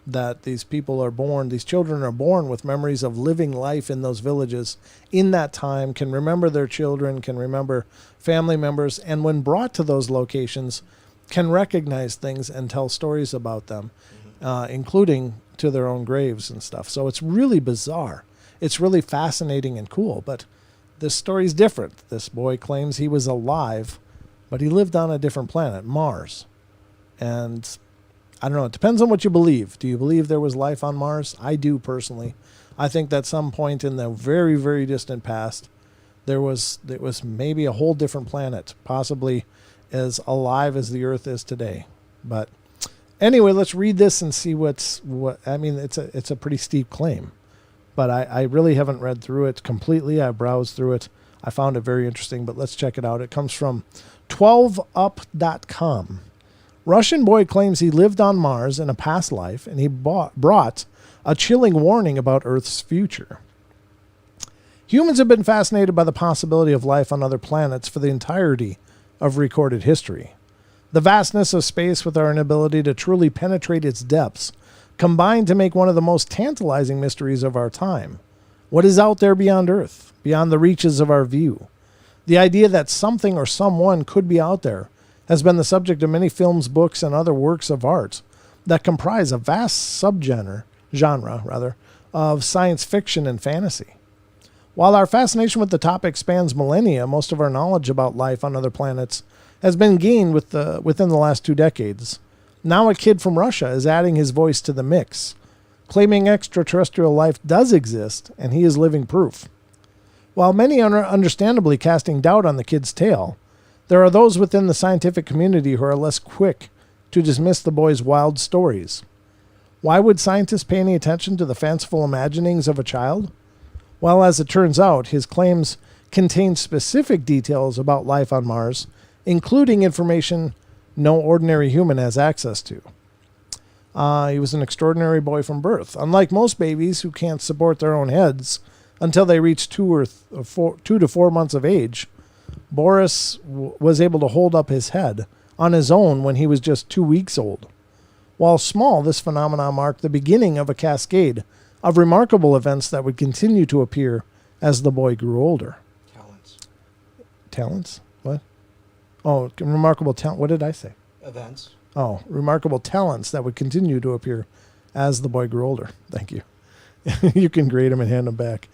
that these people are born, these children are born with memories of living life in those villages in that time, can remember their children, can remember family members, and when brought to those locations, can recognize things and tell stories about them, including to their own graves and stuff. So it's really bizarre. It's really fascinating and cool, but this story's different. This boy claims he was alive, but he lived on a different planet, Mars. And I don't know, it depends on what you believe. Do you believe there was life on Mars? I do, personally. I think that some point in the very, very distant past, there was maybe a whole different planet, possibly as alive as the Earth is today. But anyway, let's read this and see what I mean, it's a pretty steep claim. But I really haven't read through it completely. I browsed through it. I found it very interesting, but let's check it out. It comes from 12up.com. Russian boy claims he lived on Mars in a past life, and he brought a chilling warning about Earth's future. Humans have been fascinated by the possibility of life on other planets for the entirety of recorded history. The vastness of space with our inability to truly penetrate its depths combined to make one of the most tantalizing mysteries of our time. What is out there beyond Earth, beyond the reaches of our view? The idea that something or someone could be out there has been the subject of many films, books, and other works of art that comprise a vast genre of science fiction and fantasy. While our fascination with the topic spans millennia, most of our knowledge about life on other planets has been gained within the last 2 decades. Now a kid from Russia is adding his voice to the mix, claiming extraterrestrial life does exist, and he is living proof. While many are understandably casting doubt on the kid's tale, there are those within the scientific community who are less quick to dismiss the boy's wild stories. Why would scientists pay any attention to the fanciful imaginings of a child? Well, as it turns out, his claims contain specific details about life on Mars, including information no ordinary human has access to. He was an extraordinary boy from birth. Unlike most babies who can't support their own heads until they reach 2 to 4 months of age, Boris was able to hold up his head on his own when he was just 2 weeks old. While small, this phenomenon marked the beginning of a cascade of remarkable events that would continue to appear as the boy grew older. Talents? What? Oh, remarkable talent. What did I say? Events. Oh, remarkable talents that would continue to appear as the boy grew older. Thank you. You can grade him and hand him back.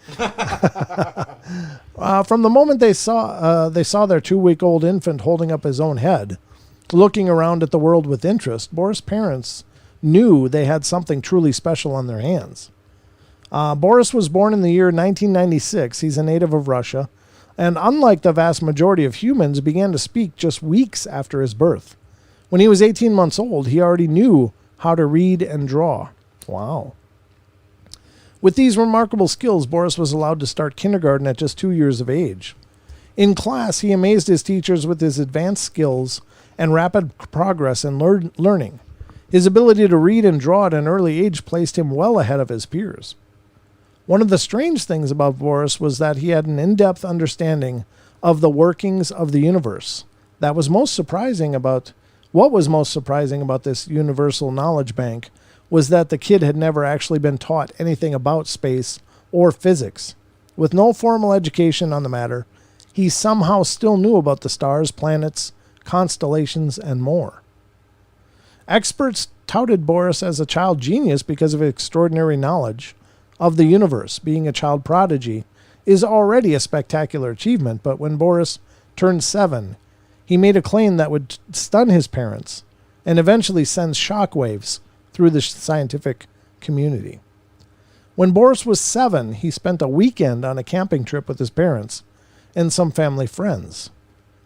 From the moment they saw their 2-week-old infant holding up his own head, looking around at the world with interest, Boris' parents knew they had something truly special on their hands. Boris was born in the year 1996. He's a native of Russia, and unlike the vast majority of humans, began to speak just weeks after his birth. When he was 18 months old, he already knew how to read and draw. Wow. With these remarkable skills, Boris was allowed to start kindergarten at just 2 years of age. In class, he amazed his teachers with his advanced skills and rapid progress in learning. His ability to read and draw at an early age placed him well ahead of his peers. One of the strange things about Boris was that he had an in-depth understanding of the workings of the universe. What was most surprising about this universal knowledge bank was that the kid had never actually been taught anything about space or physics. With no formal education on the matter, he somehow still knew about the stars, planets, constellations, and more. Experts touted Boris as a child genius because of his extraordinary knowledge of the universe. Being a child prodigy is already a spectacular achievement, but when Boris turned 7, he made a claim that would stun his parents and eventually send shockwaves through the scientific community. When Boris was 7, he spent a weekend on a camping trip with his parents and some family friends.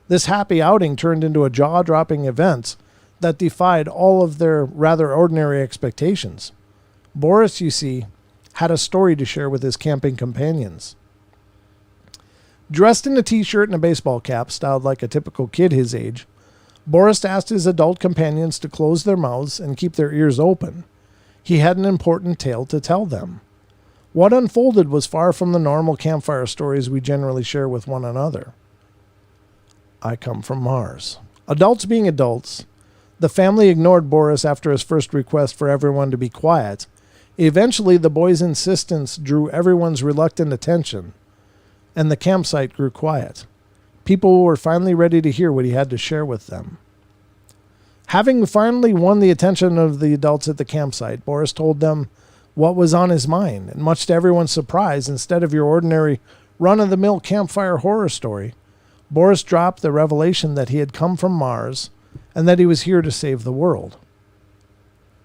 This happy outing turned into a jaw-dropping event that defied all of their rather ordinary expectations. Boris, you see, had a story to share with his camping companions. Dressed in a t-shirt and a baseball cap, styled like a typical kid his age, Boris asked his adult companions to close their mouths and keep their ears open. He had an important tale to tell them. What unfolded was far from the normal campfire stories we generally share with one another. I come from Mars. Adults being adults, the family ignored Boris after his first request for everyone to be quiet. Eventually, the boy's insistence drew everyone's reluctant attention, and the campsite grew quiet. People were finally ready to hear what he had to share with them. Having finally won the attention of the adults at the campsite, Boris told them what was on his mind, and much to everyone's surprise, instead of your ordinary run-of-the-mill campfire horror story, Boris dropped the revelation that he had come from Mars and that he was here to save the world.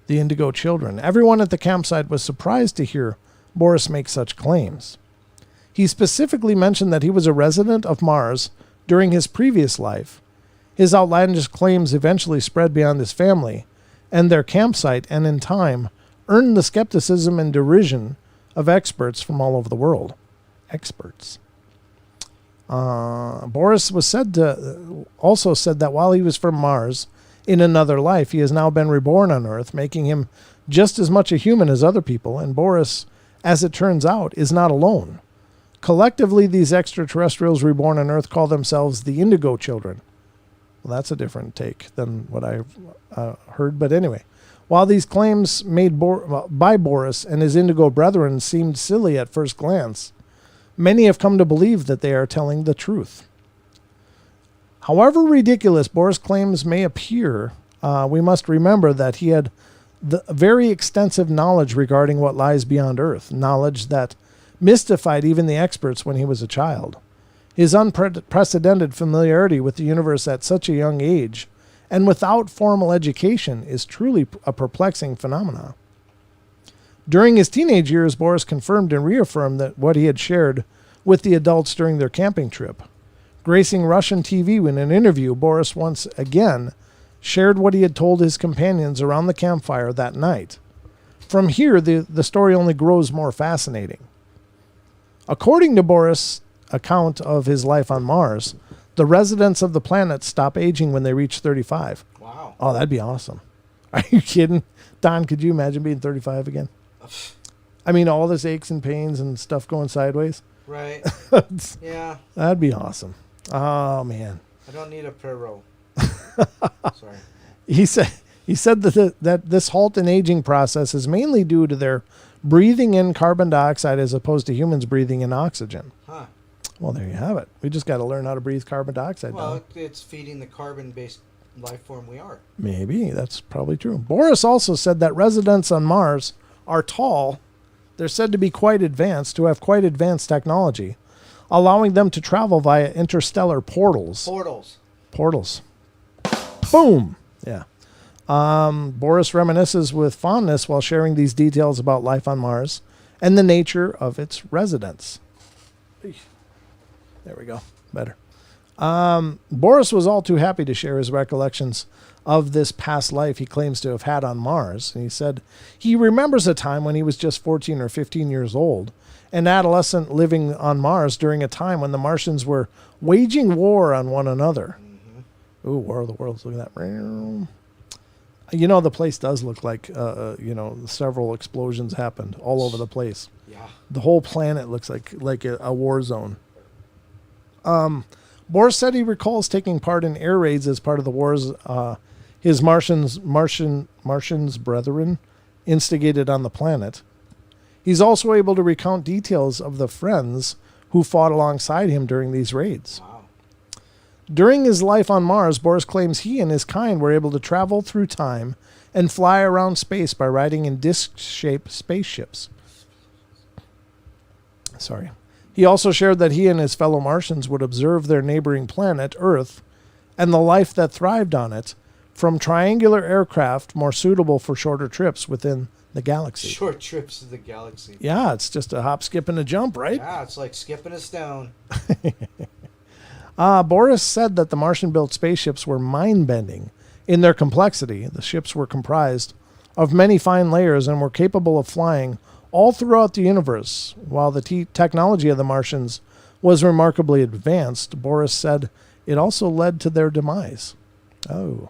The Indigo Children. Everyone at the campsite was surprised to hear Boris make such claims. He specifically mentioned that he was a resident of Mars during his previous life. His outlandish claims eventually spread beyond his family and their campsite, and in time earned the skepticism and derision of experts from all over the world. Experts. Boris also said that while he was from Mars in another life, he has now been reborn on Earth, making him just as much a human as other people. And Boris, as it turns out, is not alone. Collectively, these extraterrestrials reborn on Earth call themselves the Indigo Children. Well, that's a different take than what I heard. But anyway, while these claims made by Boris and his Indigo brethren seemed silly at first glance, many have come to believe that they are telling the truth. However ridiculous Boris' claims may appear, we must remember that he had the very extensive knowledge regarding what lies beyond Earth, knowledge that mystified even the experts when he was a child. His unprecedented familiarity with the universe at such a young age and without formal education is truly a perplexing phenomenon. During his teenage years, Boris confirmed and reaffirmed that what he had shared with the adults during their camping trip. Gracing Russian TV in an interview, Boris once again shared what he had told his companions around the campfire that night. From here, the story only grows more fascinating. According to Boris' account of his life on Mars, the residents of the planet stop aging when they reach 35. Wow. Oh, that'd be awesome. Are you kidding? Don, could you imagine being 35 again? I mean, all this aches and pains and stuff going sideways. Right. Yeah. That'd be awesome. Oh, man. I don't need a prayer roll. Sorry. He said that this halt in aging process is mainly due to their breathing in carbon dioxide as opposed to humans breathing in oxygen. Huh. Well, there you have it. We just got to learn how to breathe carbon dioxide. Well, Don. it's feeding the carbon-based life form we are. Maybe. That's probably true. Boris also said that residents on Mars are tall. They're said to be quite advanced, to have quite advanced technology, allowing them to travel via interstellar portals. Portals. Boom. Yeah. Boris reminisces with fondness while sharing these details about life on Mars and the nature of its residents. There we go. Better. Boris was all too happy to share his recollections of this past life he claims to have had on Mars. And he said he remembers a time when he was just 14 or 15 years old, an adolescent living on Mars during a time when the Martians were waging war on one another. Mm-hmm. Ooh, War of the Worlds. Look at that. You know, the place does look like, several explosions happened all over the place. Yeah. The whole planet looks like a war zone. Boris said he recalls taking part in air raids as part of the wars his Martians brethren instigated on the planet. He's also able to recount details of the friends who fought alongside him during these raids. Wow. During his life on Mars, Boris claims he and his kind were able to travel through time and fly around space by riding in disc-shaped spaceships. Sorry. He also shared that he and his fellow Martians would observe their neighboring planet, Earth, and the life that thrived on it from triangular aircraft more suitable for shorter trips within the galaxy. Short trips to the galaxy. Yeah, it's just a hop, skip, and a jump, right? Yeah, it's like skipping a stone. Boris said that the Martian-built spaceships were mind-bending in their complexity. The ships were comprised of many fine layers and were capable of flying all throughout the universe. While the technology of the Martians was remarkably advanced, Boris said it also led to their demise. Oh.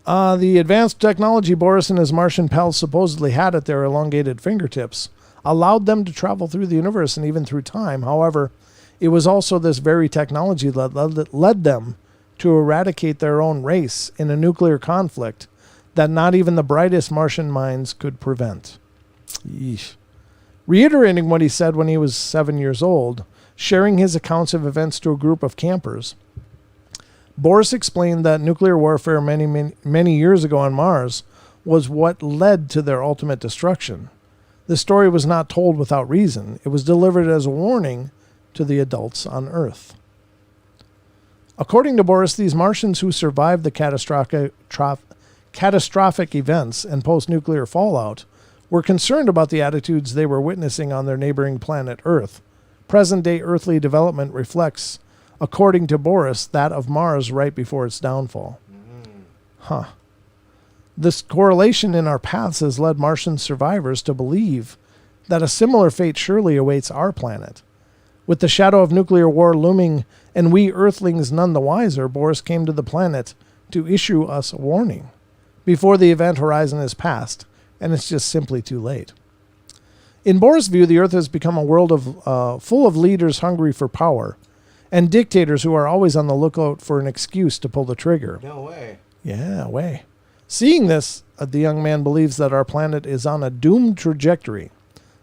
The advanced technology Boris and his Martian pals supposedly had at their elongated fingertips allowed them to travel through the universe and even through time. However, it was also this very technology that led them to eradicate their own race in a nuclear conflict that not even the brightest Martian minds could prevent. Yeesh. Reiterating what he said when he was 7 years old, sharing his accounts of events to a group of campers, Boris explained that nuclear warfare many years ago on Mars was what led to their ultimate destruction. The story was not told without reason. It was delivered as a warning to the adults on Earth. According to Boris, these Martians who survived the catastrophic events and post-nuclear fallout were concerned about the attitudes they were witnessing on their neighboring planet Earth. Present-day earthly development reflects, according to Boris, that of Mars right before its downfall. Huh. This correlation in our paths has led Martian survivors to believe that a similar fate surely awaits our planet. With the shadow of nuclear war looming and we Earthlings none the wiser, Boris came to the planet to issue us a warning before the event horizon is passed, and it's just simply too late. In Boris' view, the Earth has become a world of full of leaders hungry for power and dictators who are always on the lookout for an excuse to pull the trigger. No way. Yeah, way. Seeing this, the young man believes that our planet is on a doomed trajectory,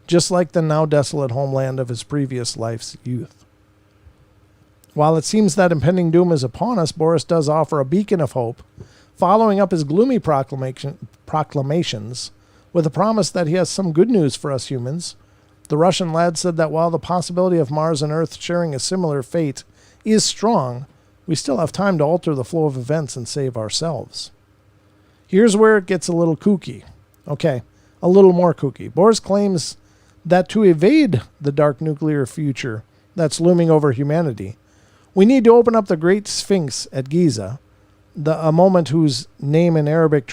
just like the now desolate homeland of his previous life's youth. While it seems that impending doom is upon us, Boris does offer a beacon of hope following up his gloomy proclamations with a promise that he has some good news for us humans. The Russian lad said that while the possibility of Mars and Earth sharing a similar fate is strong, we still have time to alter the flow of events and save ourselves. Here's where it gets a little kooky. Okay, a little more kooky. Boris claims that to evade the dark nuclear future that's looming over humanity, we need to open up the Great Sphinx at Giza, a monument whose name in Arabic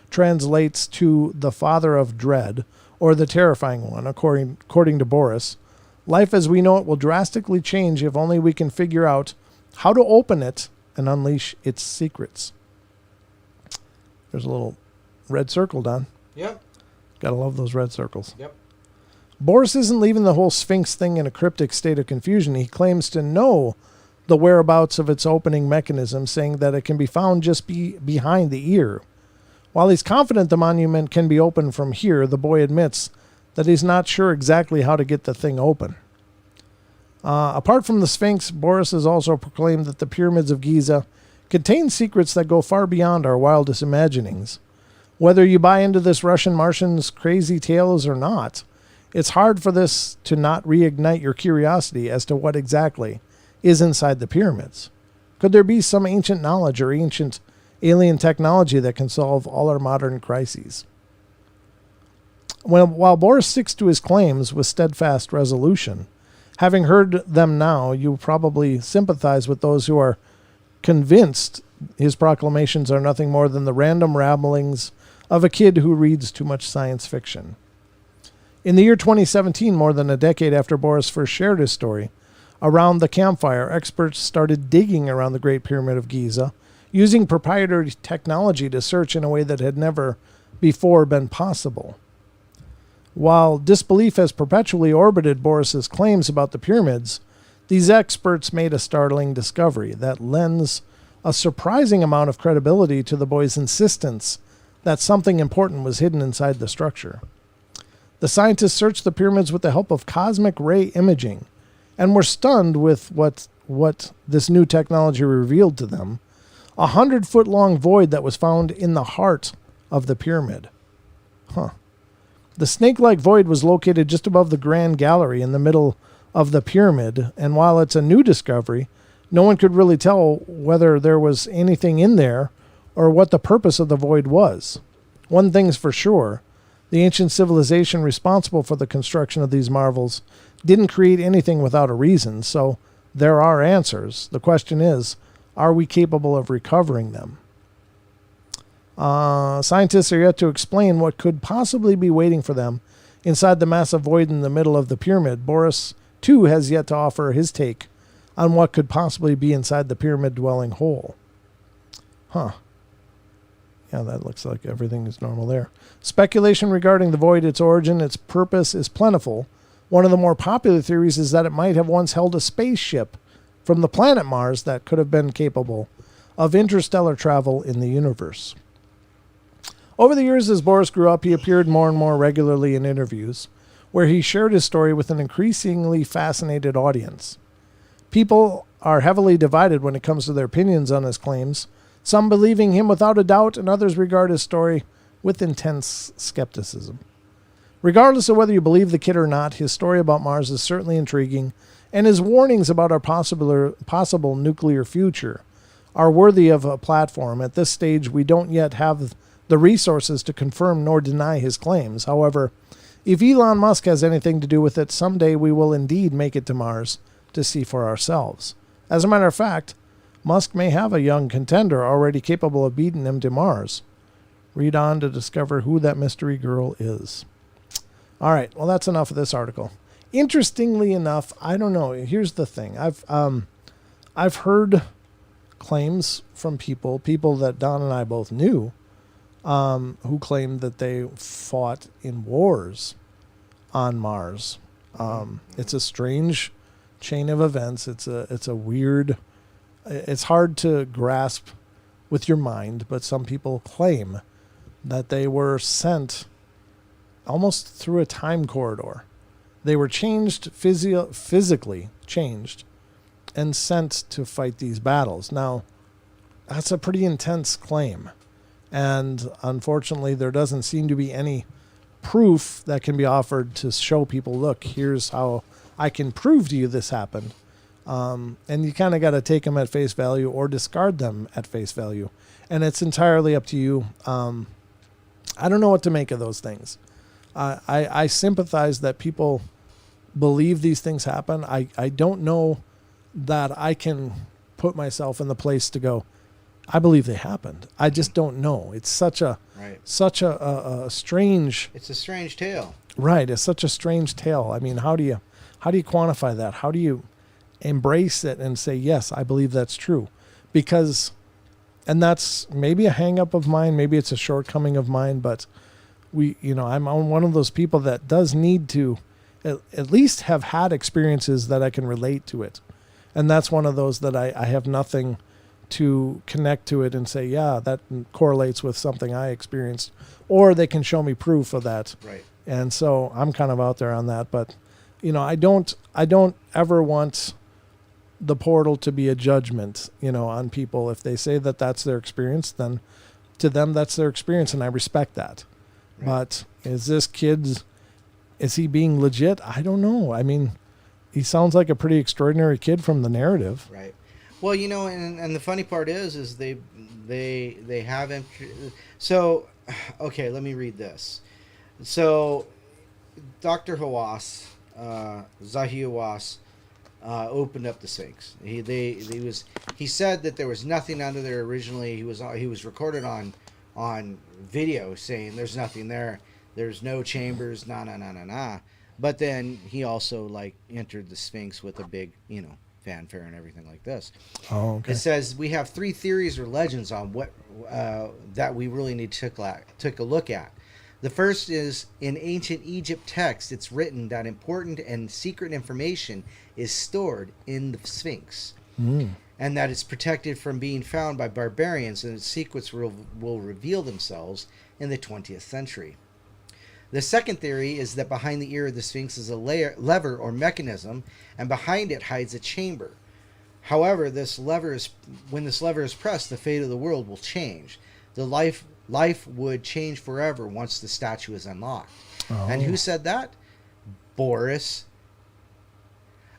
translates to the father of dread, or the terrifying one, according to Boris. Life as we know it will drastically change if only we can figure out how to open it and unleash its secrets. There's a little red circle, Don. Yep. Gotta love those red circles. Yep. Boris isn't leaving the whole Sphinx thing in a cryptic state of confusion. He claims to know the whereabouts of its opening mechanism, saying that it can be found just behind the ear. While he's confident the monument can be opened from here, the boy admits that he's not sure exactly how to get the thing open. Apart from the Sphinx, Boris has also proclaimed that the pyramids of Giza contain secrets that go far beyond our wildest imaginings. Whether you buy into this Russian Martian's crazy tales or not, it's hard for this to not reignite your curiosity as to what exactly is inside the pyramids. Could there be some ancient knowledge or ancient alien technology that can solve all our modern crises? While Boris sticks to his claims with steadfast resolution, having heard them now, you probably sympathize with those who are convinced his proclamations are nothing more than the random ramblings of a kid who reads too much science fiction. In the year 2017, more than a decade after Boris first shared his story, around the campfire, experts started digging around the Great Pyramid of Giza, using proprietary technology to search in a way that had never before been possible. While disbelief has perpetually orbited Boris's claims about the pyramids, these experts made a startling discovery that lends a surprising amount of credibility to the boy's insistence that something important was hidden inside the structure. The scientists searched the pyramids with the help of cosmic ray imaging and were stunned with what this new technology revealed to them: a 100-foot-long void that was found in the heart of the pyramid. The snake-like void was located just above the Grand Gallery in the middle of the pyramid, and while it's a new discovery, no one could really tell whether there was anything in there or what the purpose of the void was. One thing's for sure: the ancient civilization responsible for the construction of these marvels didn't create anything without a reason, so there are answers. The question is, are we capable of recovering them? Scientists are yet to explain what could possibly be waiting for them inside the massive void in the middle of the pyramid. Boris, too, has yet to offer his take on what could possibly be inside the pyramid-dwelling hole. Yeah, that looks like everything is normal there. Speculation regarding the void, its origin, its purpose is plentiful. One of the more popular theories is that it might have once held a spaceship from the planet Mars that could have been capable of interstellar travel in the universe. Over the years, as Boris grew up, he appeared more and more regularly in interviews, where he shared his story with an increasingly fascinated audience. People are heavily divided when it comes to their opinions on his claims, some believing him without a doubt, and others regard his story with intense skepticism. Regardless of whether you believe the kid or not, his story about Mars is certainly intriguing, and his warnings about our possible nuclear future are worthy of a platform. At this stage, we don't yet have the resources to confirm nor deny his claims. However, if Elon Musk has anything to do with it, someday we will indeed make it to Mars to see for ourselves. As a matter of fact, Musk may have a young contender already capable of beating him to Mars. Read on to discover who that mystery girl is. All right, well, that's enough of this article. Interestingly enough, I don't know. Here's the thing. I've heard claims from people that Don and I both knew, who claimed that they fought in wars on Mars. It's a strange chain of events. It's a weird. It's hard to grasp with your mind, but some people claim that they were sent almost through a time corridor. They were changed, physically changed, and sent to fight these battles. Now, that's a pretty intense claim. And unfortunately, there doesn't seem to be any proof that can be offered to show people, look, here's how I can prove to you this happened. And you kind of got to take them at face value or discard them at face value. And it's entirely up to you. I don't know what to make of those things. I sympathize that people believe these things happen. I don't know that I can put myself in the place to go, I believe they happened. I just don't know. It's such a strange. It's a strange tale. Right. It's such a strange tale. I mean, how do you quantify that? How do you embrace it and say, yes, I believe that's true? Because, and that's maybe a hang up of mine. Maybe it's a shortcoming of mine, but I'm one of those people that does need to at least have had experiences that I can relate to it. And that's one of those that I have nothing to connect to it and say, yeah, that correlates with something I experienced, or they can show me proof of that. Right. And so I'm kind of out there on that, but I don't ever want the portal to be a judgment, on people. If they say that that's their experience, then to them, that's their experience. And I respect that. Right. But is this kid, is he being legit? I don't know. I mean, he sounds like a pretty extraordinary kid from the narrative. Right. Well, and the funny part is they haven't. So, okay, let me read this. So, Dr. Hawass, Zahi Hawass, opened up the Sphinx. He said that there was nothing under there originally. He was recorded on video saying there's nothing there. There's no chambers. Nah. But then he also entered the Sphinx with a big fanfare and everything like this. Oh, okay. It says we have 3 theories or legends on what that we really need to take a look at. The first is in ancient Egypt texts, it's written that important and secret information is stored in the Sphinx, and that it's protected from being found by barbarians, and its secrets will reveal themselves in the 20th century. The second theory is that behind the ear of the Sphinx is a lever or mechanism, and behind it hides a chamber. However, when this lever is pressed, the fate of the world will change. The life would change forever once the statue is unlocked. Oh. And who said that? Boris,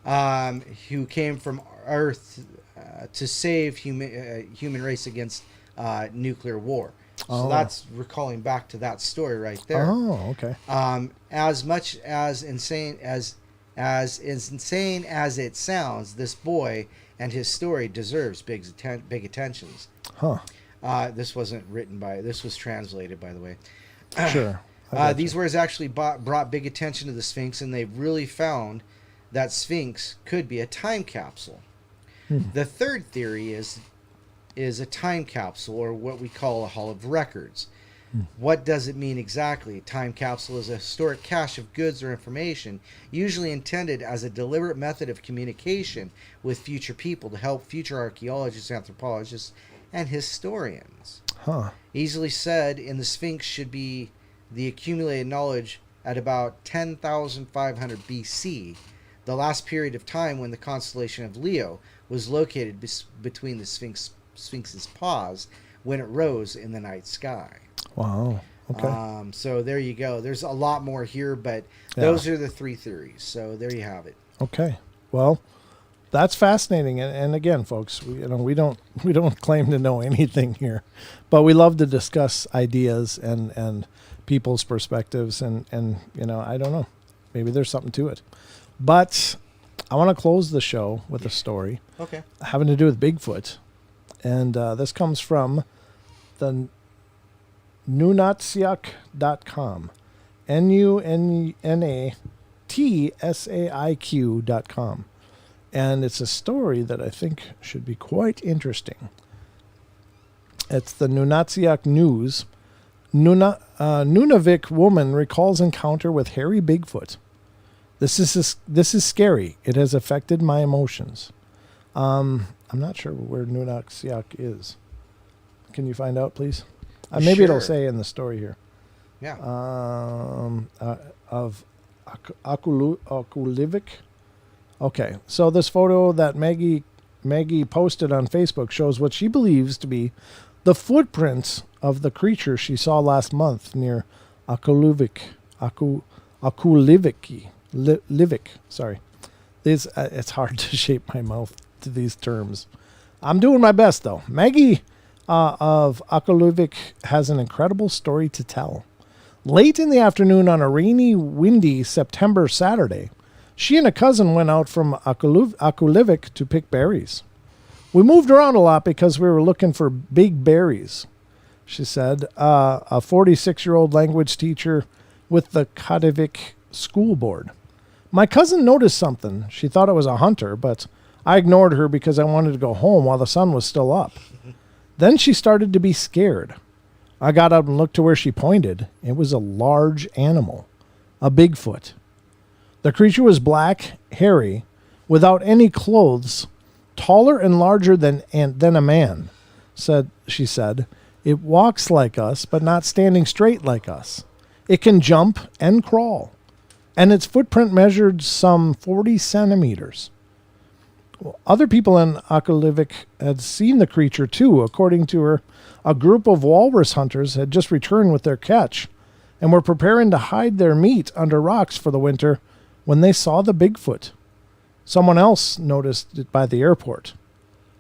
who came from Earth to save human race against nuclear war. So that's recalling back to that story right there. Oh, okay. As much as insane as it sounds, this boy and his story deserves big attentions. Huh. This wasn't written this was translated, by the way. Sure. These words actually brought big attention to the Sphinx, and they really found that Sphinx could be a time capsule. The third theory is a time capsule, or what we call a hall of records. What does it mean exactly? Time capsule is a historic cache of goods or information, usually intended as a deliberate method of communication with future people to help future archaeologists, anthropologists, and historians. Easily said, in the Sphinx should be the accumulated knowledge at about 10,500 BC, the last period of time when the constellation of Leo was located between the Sphinx's paws when it rose in the night sky. Wow. Okay. So there you go. There's a lot more here, but those are the 3 theories. So there you have it. Okay. Well, that's fascinating. And again, folks, we don't claim to know anything here, but we love to discuss ideas and people's perspectives. And I don't know, maybe there's something to it, but I want to close the show with a story. Okay. Having to do with Bigfoot. And this comes from the nunatsiaq.com. nunatsaiq.com. And it's a story that I think should be quite interesting. It's the Nunatsiaq News. Nunavik woman recalls encounter with hairy Bigfoot. This is scary. It has affected my emotions. I'm not sure where Nunatsiaq is. Can you find out, please? Maybe it'll say in the story here. Yeah. Of Akulivik. Okay, so this photo that Maggie Maggie posted on Facebook shows what she believes to be the footprints of the creature she saw last month near Livik. Sorry. It's hard to shape my mouth to these terms. I'm doing my best, though. Maggie of Akulivik has an incredible story to tell. Late in the afternoon on a rainy, windy September Saturday, she and a cousin went out from Akulivik to pick berries. We moved around a lot because we were looking for big berries, she said, a 46-year-old language teacher with the Kadivik school board. My cousin noticed something. She thought it was a hunter, but I ignored her because I wanted to go home while the sun was still up. Then she started to be scared. I got up and looked to where she pointed. It was a large animal, a Bigfoot. The creature was black, hairy, without any clothes, taller and larger than a man, she said. It walks like us, but not standing straight like us. It can jump and crawl, and its footprint measured some 40 centimeters. Other people in Akulivik had seen the creature too. According to her, a group of walrus hunters had just returned with their catch and were preparing to hide their meat under rocks for the winter when they saw the Bigfoot. Someone else noticed it by the airport.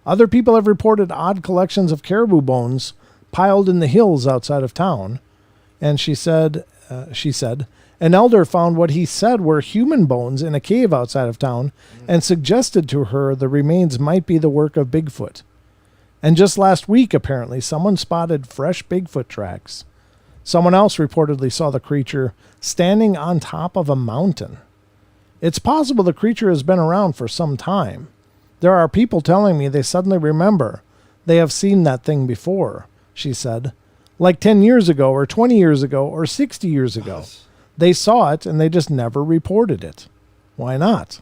Other people have reported odd collections of caribou bones piled in the hills outside of town, and she said, an elder found what he said were human bones in a cave outside of town and suggested to her the remains might be the work of Bigfoot. And just last week, apparently, someone spotted fresh Bigfoot tracks. Someone else reportedly saw the creature standing on top of a mountain. It's possible the creature has been around for some time. There are people telling me they suddenly remember they have seen that thing before, she said. Like 10 years ago or 20 years ago or 60 years ago. They saw it and they just never reported it. Why not?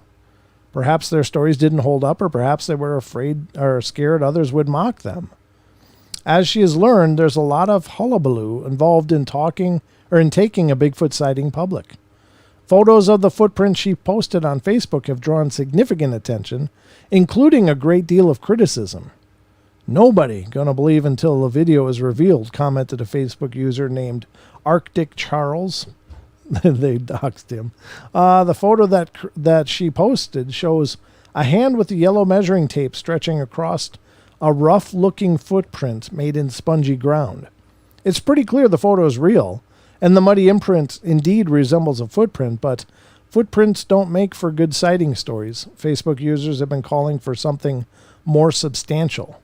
Perhaps their stories didn't hold up, or perhaps they were afraid or scared others would mock them. As she has learned, there's a lot of hullabaloo involved in taking a Bigfoot sighting public. Photos of the footprints she posted on Facebook have drawn significant attention, including a great deal of criticism. Nobody gonna believe until the video is revealed, commented a Facebook user named Arctic Charles. They doxed him. The photo that she posted shows a hand with a yellow measuring tape stretching across a rough-looking footprint made in spongy ground. It's pretty clear the photo is real, and the muddy imprint indeed resembles a footprint, but footprints don't make for good sighting stories. Facebook users have been calling for something more substantial.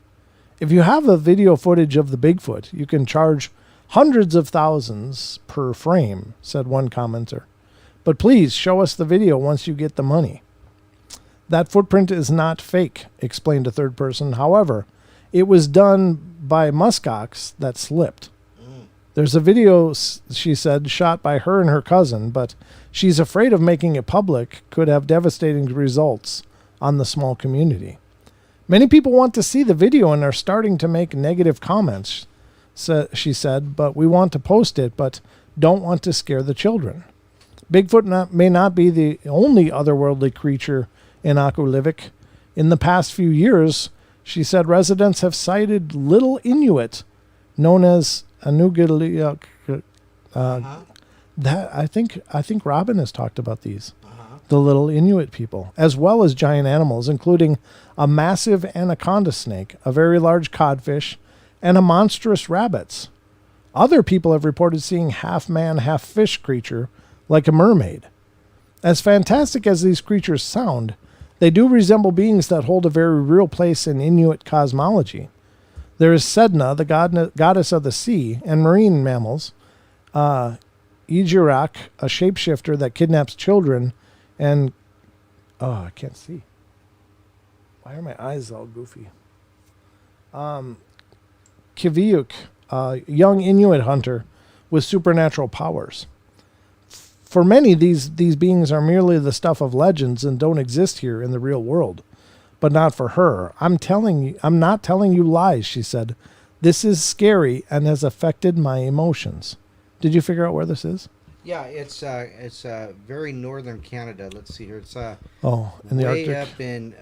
If you have a video footage of the Bigfoot, you can charge hundreds of thousands per frame, said one commenter. But please show us the video once you get the money. That footprint is not fake, explained a third person. However, it was done by muskox that slipped. There's a video, she said, shot by her and her cousin, but she's afraid of making it public could have devastating results on the small community. Many people want to see the video and are starting to make negative comments, she said, but we want to post it, but don't want to scare the children. Bigfoot may not be the only otherworldly creature in Akulivik. In the past few years, she said, residents have sighted little Inuit known as Anugilia. That I think Robin has talked about these. The little Inuit people, as well as giant animals, including a massive anaconda snake, a very large codfish, and a monstrous rabbits. Other people have reported seeing half-man, half-fish creature like a mermaid. As fantastic as these creatures sound, they do resemble beings that hold a very real place in Inuit cosmology. There is Sedna, the goddess of the sea, and marine mammals, Ijirak, a shapeshifter that kidnaps children, and I can't see. Why are my eyes all goofy? Kiviuk, a young Inuit hunter with supernatural powers. For many, these beings are merely the stuff of legends and don't exist here in the real world. But not for her. I'm not telling you lies, she said. This is scary and has affected my emotions. Did you figure out where this is? Yeah, it's very northern Canada. Let's see here. It's in the way Arctic. up in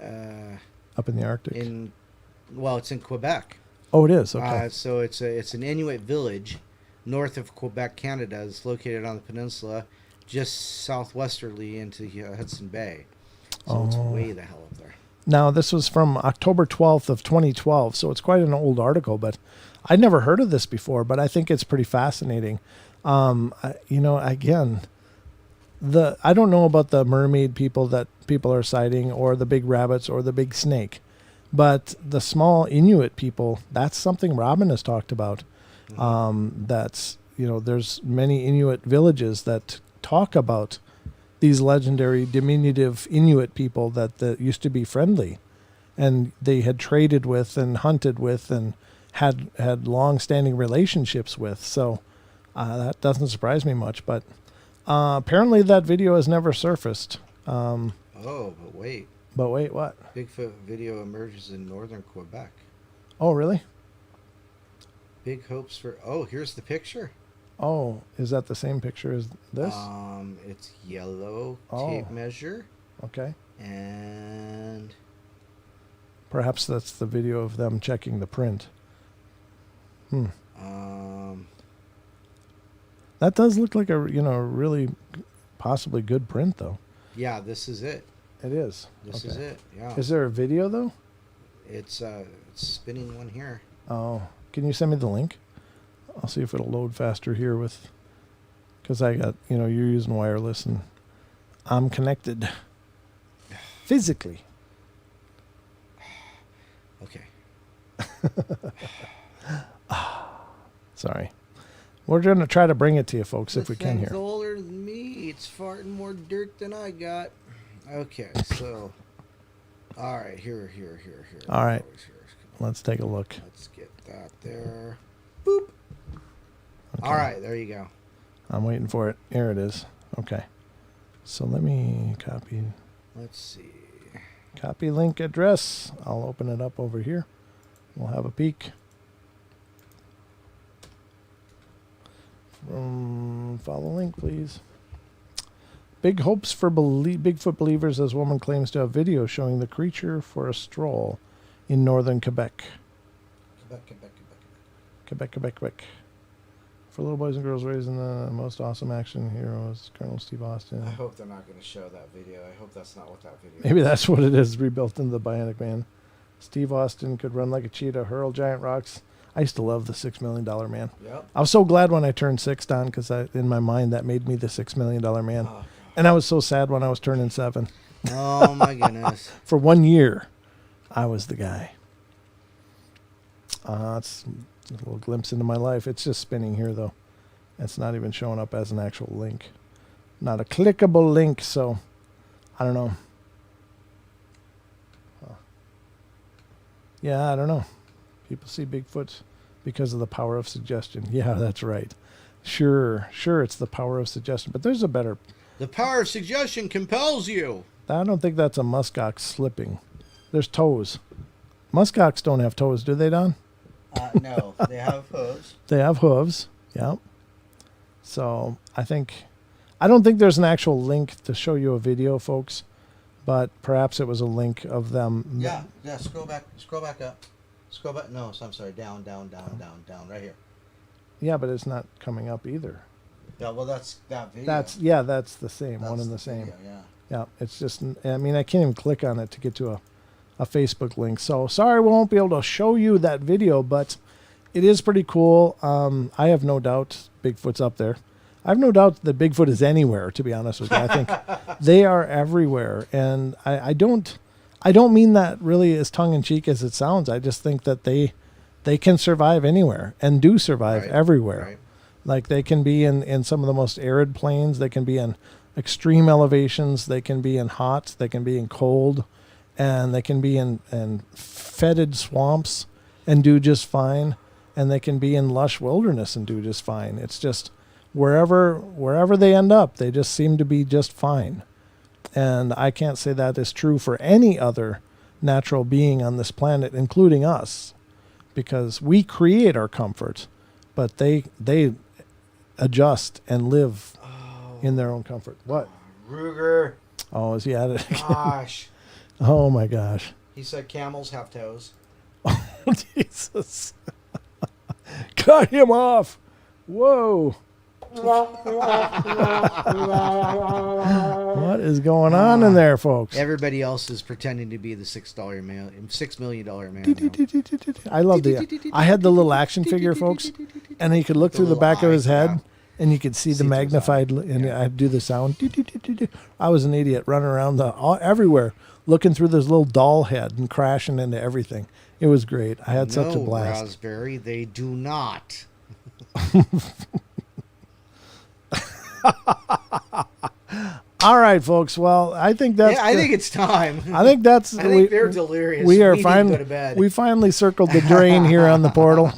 up in the Arctic? It's in Quebec. Oh, it is. Okay. So it's an Inuit village north of Quebec, Canada. It's located on the peninsula, just southwesterly into Hudson Bay. So it's way the hell up there. Now, this was from October 12th of 2012, so it's quite an old article, but I'd never heard of this before, but I think it's pretty fascinating. Again, I don't know about the mermaid people that people are citing, or the big rabbits, or the big snake, but the small Inuit people, that's something Robin has talked about. There's many Inuit villages that talk about these legendary diminutive Inuit people that used to be friendly, and they had traded with and hunted with and had long-standing relationships with. So that doesn't surprise me much. But apparently that video has never surfaced. But wait. But wait, what? Bigfoot video emerges in northern Quebec. Oh, really? Big hopes for... Oh, here's the picture. Oh, is that the same picture as this? It's yellow tape measure. Okay. And perhaps that's the video of them checking the print. That does look like a really possibly good print, though. Yeah, this is it. It is. This is it. Yeah. Is there a video though? It's spinning one here. Oh, can you send me the link? I'll see if it'll load faster here because I got, you're using wireless and I'm connected physically. Okay. Sorry. We're going to try to bring it to you folks if we can here. It's older than me. It's farting more dirt than I got. Okay, so, all right, here. All right, let's take a look. Let's get that there. Boop. Okay. All right, there you go. I'm waiting for it. Here it is. Okay. So let me copy. Let's see. Copy link address. I'll open it up over here. We'll have a peek. Follow link, please. Big hopes for Bigfoot believers as woman claims to have video showing the creature for a stroll in northern Quebec. Quebec. For little boys and girls raised in the most awesome action heroes, Colonel Steve Austin. I hope they're not going to show that video. I hope that's not what that video Maybe that's what it is, rebuilt into the Bionic Man. Steve Austin could run like a cheetah, hurl giant rocks. I used to love the $6 Million Man. Yep. I was so glad when I turned 6, Don, because in my mind that made me the $6 Million Man. Oh, and I was so sad when I was turning 7. oh my goodness. For 1 year, I was the guy. It's a little glimpse into my life. It's just spinning here, though. It's not even showing up as an actual link. Not a clickable link, so I don't know. Yeah, I don't know. People see Bigfoot because of the power of suggestion. Yeah, that's right. Sure, it's the power of suggestion. But there's a better... The power of suggestion compels you. I don't think that's a muskox slipping. There's toes. Muskox don't have toes, do they, Don? No, they have hooves. They have hooves, yeah. So I don't think there's an actual link to show you a video, folks, but perhaps it was a link of them. Yeah, scroll back up. Scroll back, no, so I'm sorry, down, right here. Yeah, but it's not coming up either. Yeah, well, that's that video. That's the same, one and the same. Video, Yeah, it's just, I mean, I can't even click on it to get to a Facebook link. So sorry we won't be able to show you that video, but it is pretty cool. I have no doubt Bigfoot's up there. I have no doubt that Bigfoot is anywhere, to be honest with you. I think they are everywhere. And I don't mean that really as tongue-in-cheek as it sounds. I just think that they can survive anywhere and do survive everywhere. Right. Like they can be in some of the most arid plains. They can be in extreme elevations. They can be in hot. They can be in cold. And they can be in fetid swamps and do just fine. And they can be in lush wilderness and do just fine. It's just wherever they end up, they just seem to be just fine. And I can't say that is true for any other natural being on this planet, including us, because we create our comfort, but they adjust and live in their own comfort. What? Ruger. Oh, is he at it again? Gosh. Oh my gosh. He said camels have toes. Oh, Jesus. Cut him off. Whoa. What is going on in there, folks? Everybody else is pretending to be the $6 man, $6 million man. I love I had the little action figure, folks, and he could look through the back of his head, and you could see the magnified, and I'd do the sound. I was an idiot running around everywhere, looking through this little doll head and crashing into everything. It was great. I had such a blast. Raspberry, they do not. All right, folks. Well, I think that's. I think it's time. I think that's. I think they're delirious. We are finally. We finally circled the drain here on the portal.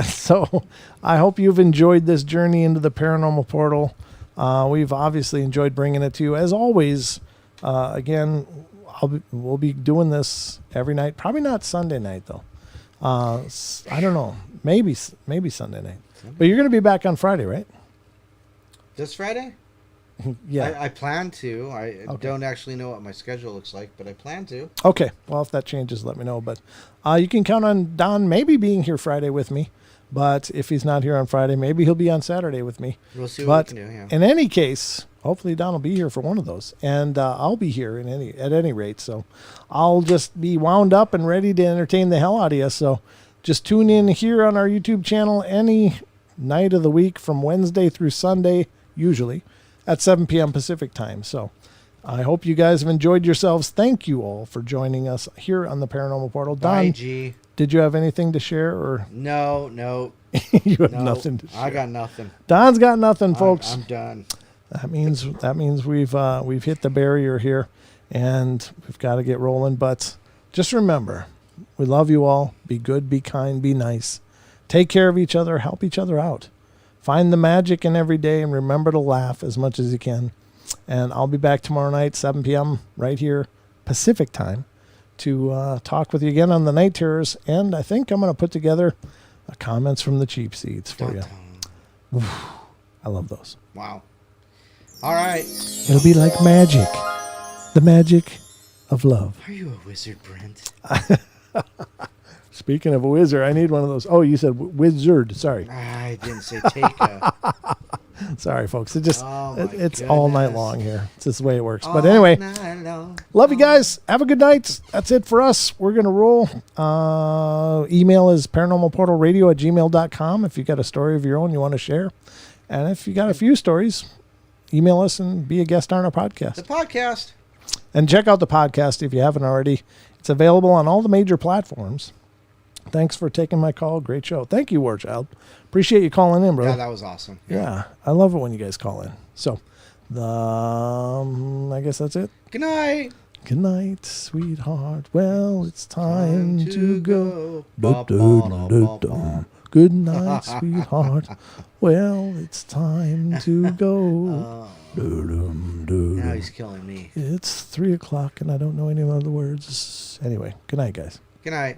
So I hope you've enjoyed this journey into the paranormal portal. We've obviously enjoyed bringing it to you. As always, again, we'll be doing this every night. Probably not Sunday night though. I don't know. Maybe Sunday night. But you're going to be back on Friday, right? This Friday? Yeah. I plan to. I don't actually know what my schedule looks like, but I plan to. Okay. Well, if that changes, let me know. But you can count on Don maybe being here Friday with me. But if he's not here on Friday, maybe he'll be on Saturday with me. We'll see what we can do, yeah. In any case, hopefully Don will be here for one of those. And I'll be here at any rate. So I'll just be wound up and ready to entertain the hell out of you. So just tune in here on our YouTube channel any night of the week from Wednesday through Sunday, usually, at 7 p.m. Pacific time. So I hope you guys have enjoyed yourselves. Thank you all for joining us here on the Paranormal Portal. Don, G. Did you have anything to share? Or No. You have nothing to share. I got nothing. Don's got nothing, folks. I'm done. That means we've hit the barrier here, and we've got to get rolling. But just remember, we love you all. Be good, be kind, be nice. Take care of each other. Help each other out. Find the magic in every day, and remember to laugh as much as you can. And I'll be back tomorrow night, 7 p.m. right here, Pacific time, to talk with you again on the Night Terrors. And I think I'm going to put together comments from the cheap seats for you. I love those. Wow. All right. It'll be like magic. The magic of love. Are you a wizard, Brent? Speaking of a wizard, I need one of those. Oh, you said wizard. Sorry. I didn't say take a. Sorry, folks. It's goodness. all night long here. It's just the way it works. But anyway, love you guys. Have a good night. That's it for us. We're going to roll. Email is paranormalportalradio@gmail.com if you got a story of your own you want to share. And if you got a few stories, email us and be a guest on our podcast. The podcast. And check out the podcast if you haven't already. It's available on all the major platforms. Thanks for taking my call. Great show. Thank you, Warchild. Appreciate you calling in, bro. Yeah, that was awesome. Yeah, I love it when you guys call in. So, I guess that's it. Good night. Good night, sweetheart. Well, it's time to go. Good night, sweetheart. Well, it's time to go. Now he's killing me. It's 3:00 and I don't know any other words. Anyway, good night, guys. Good night.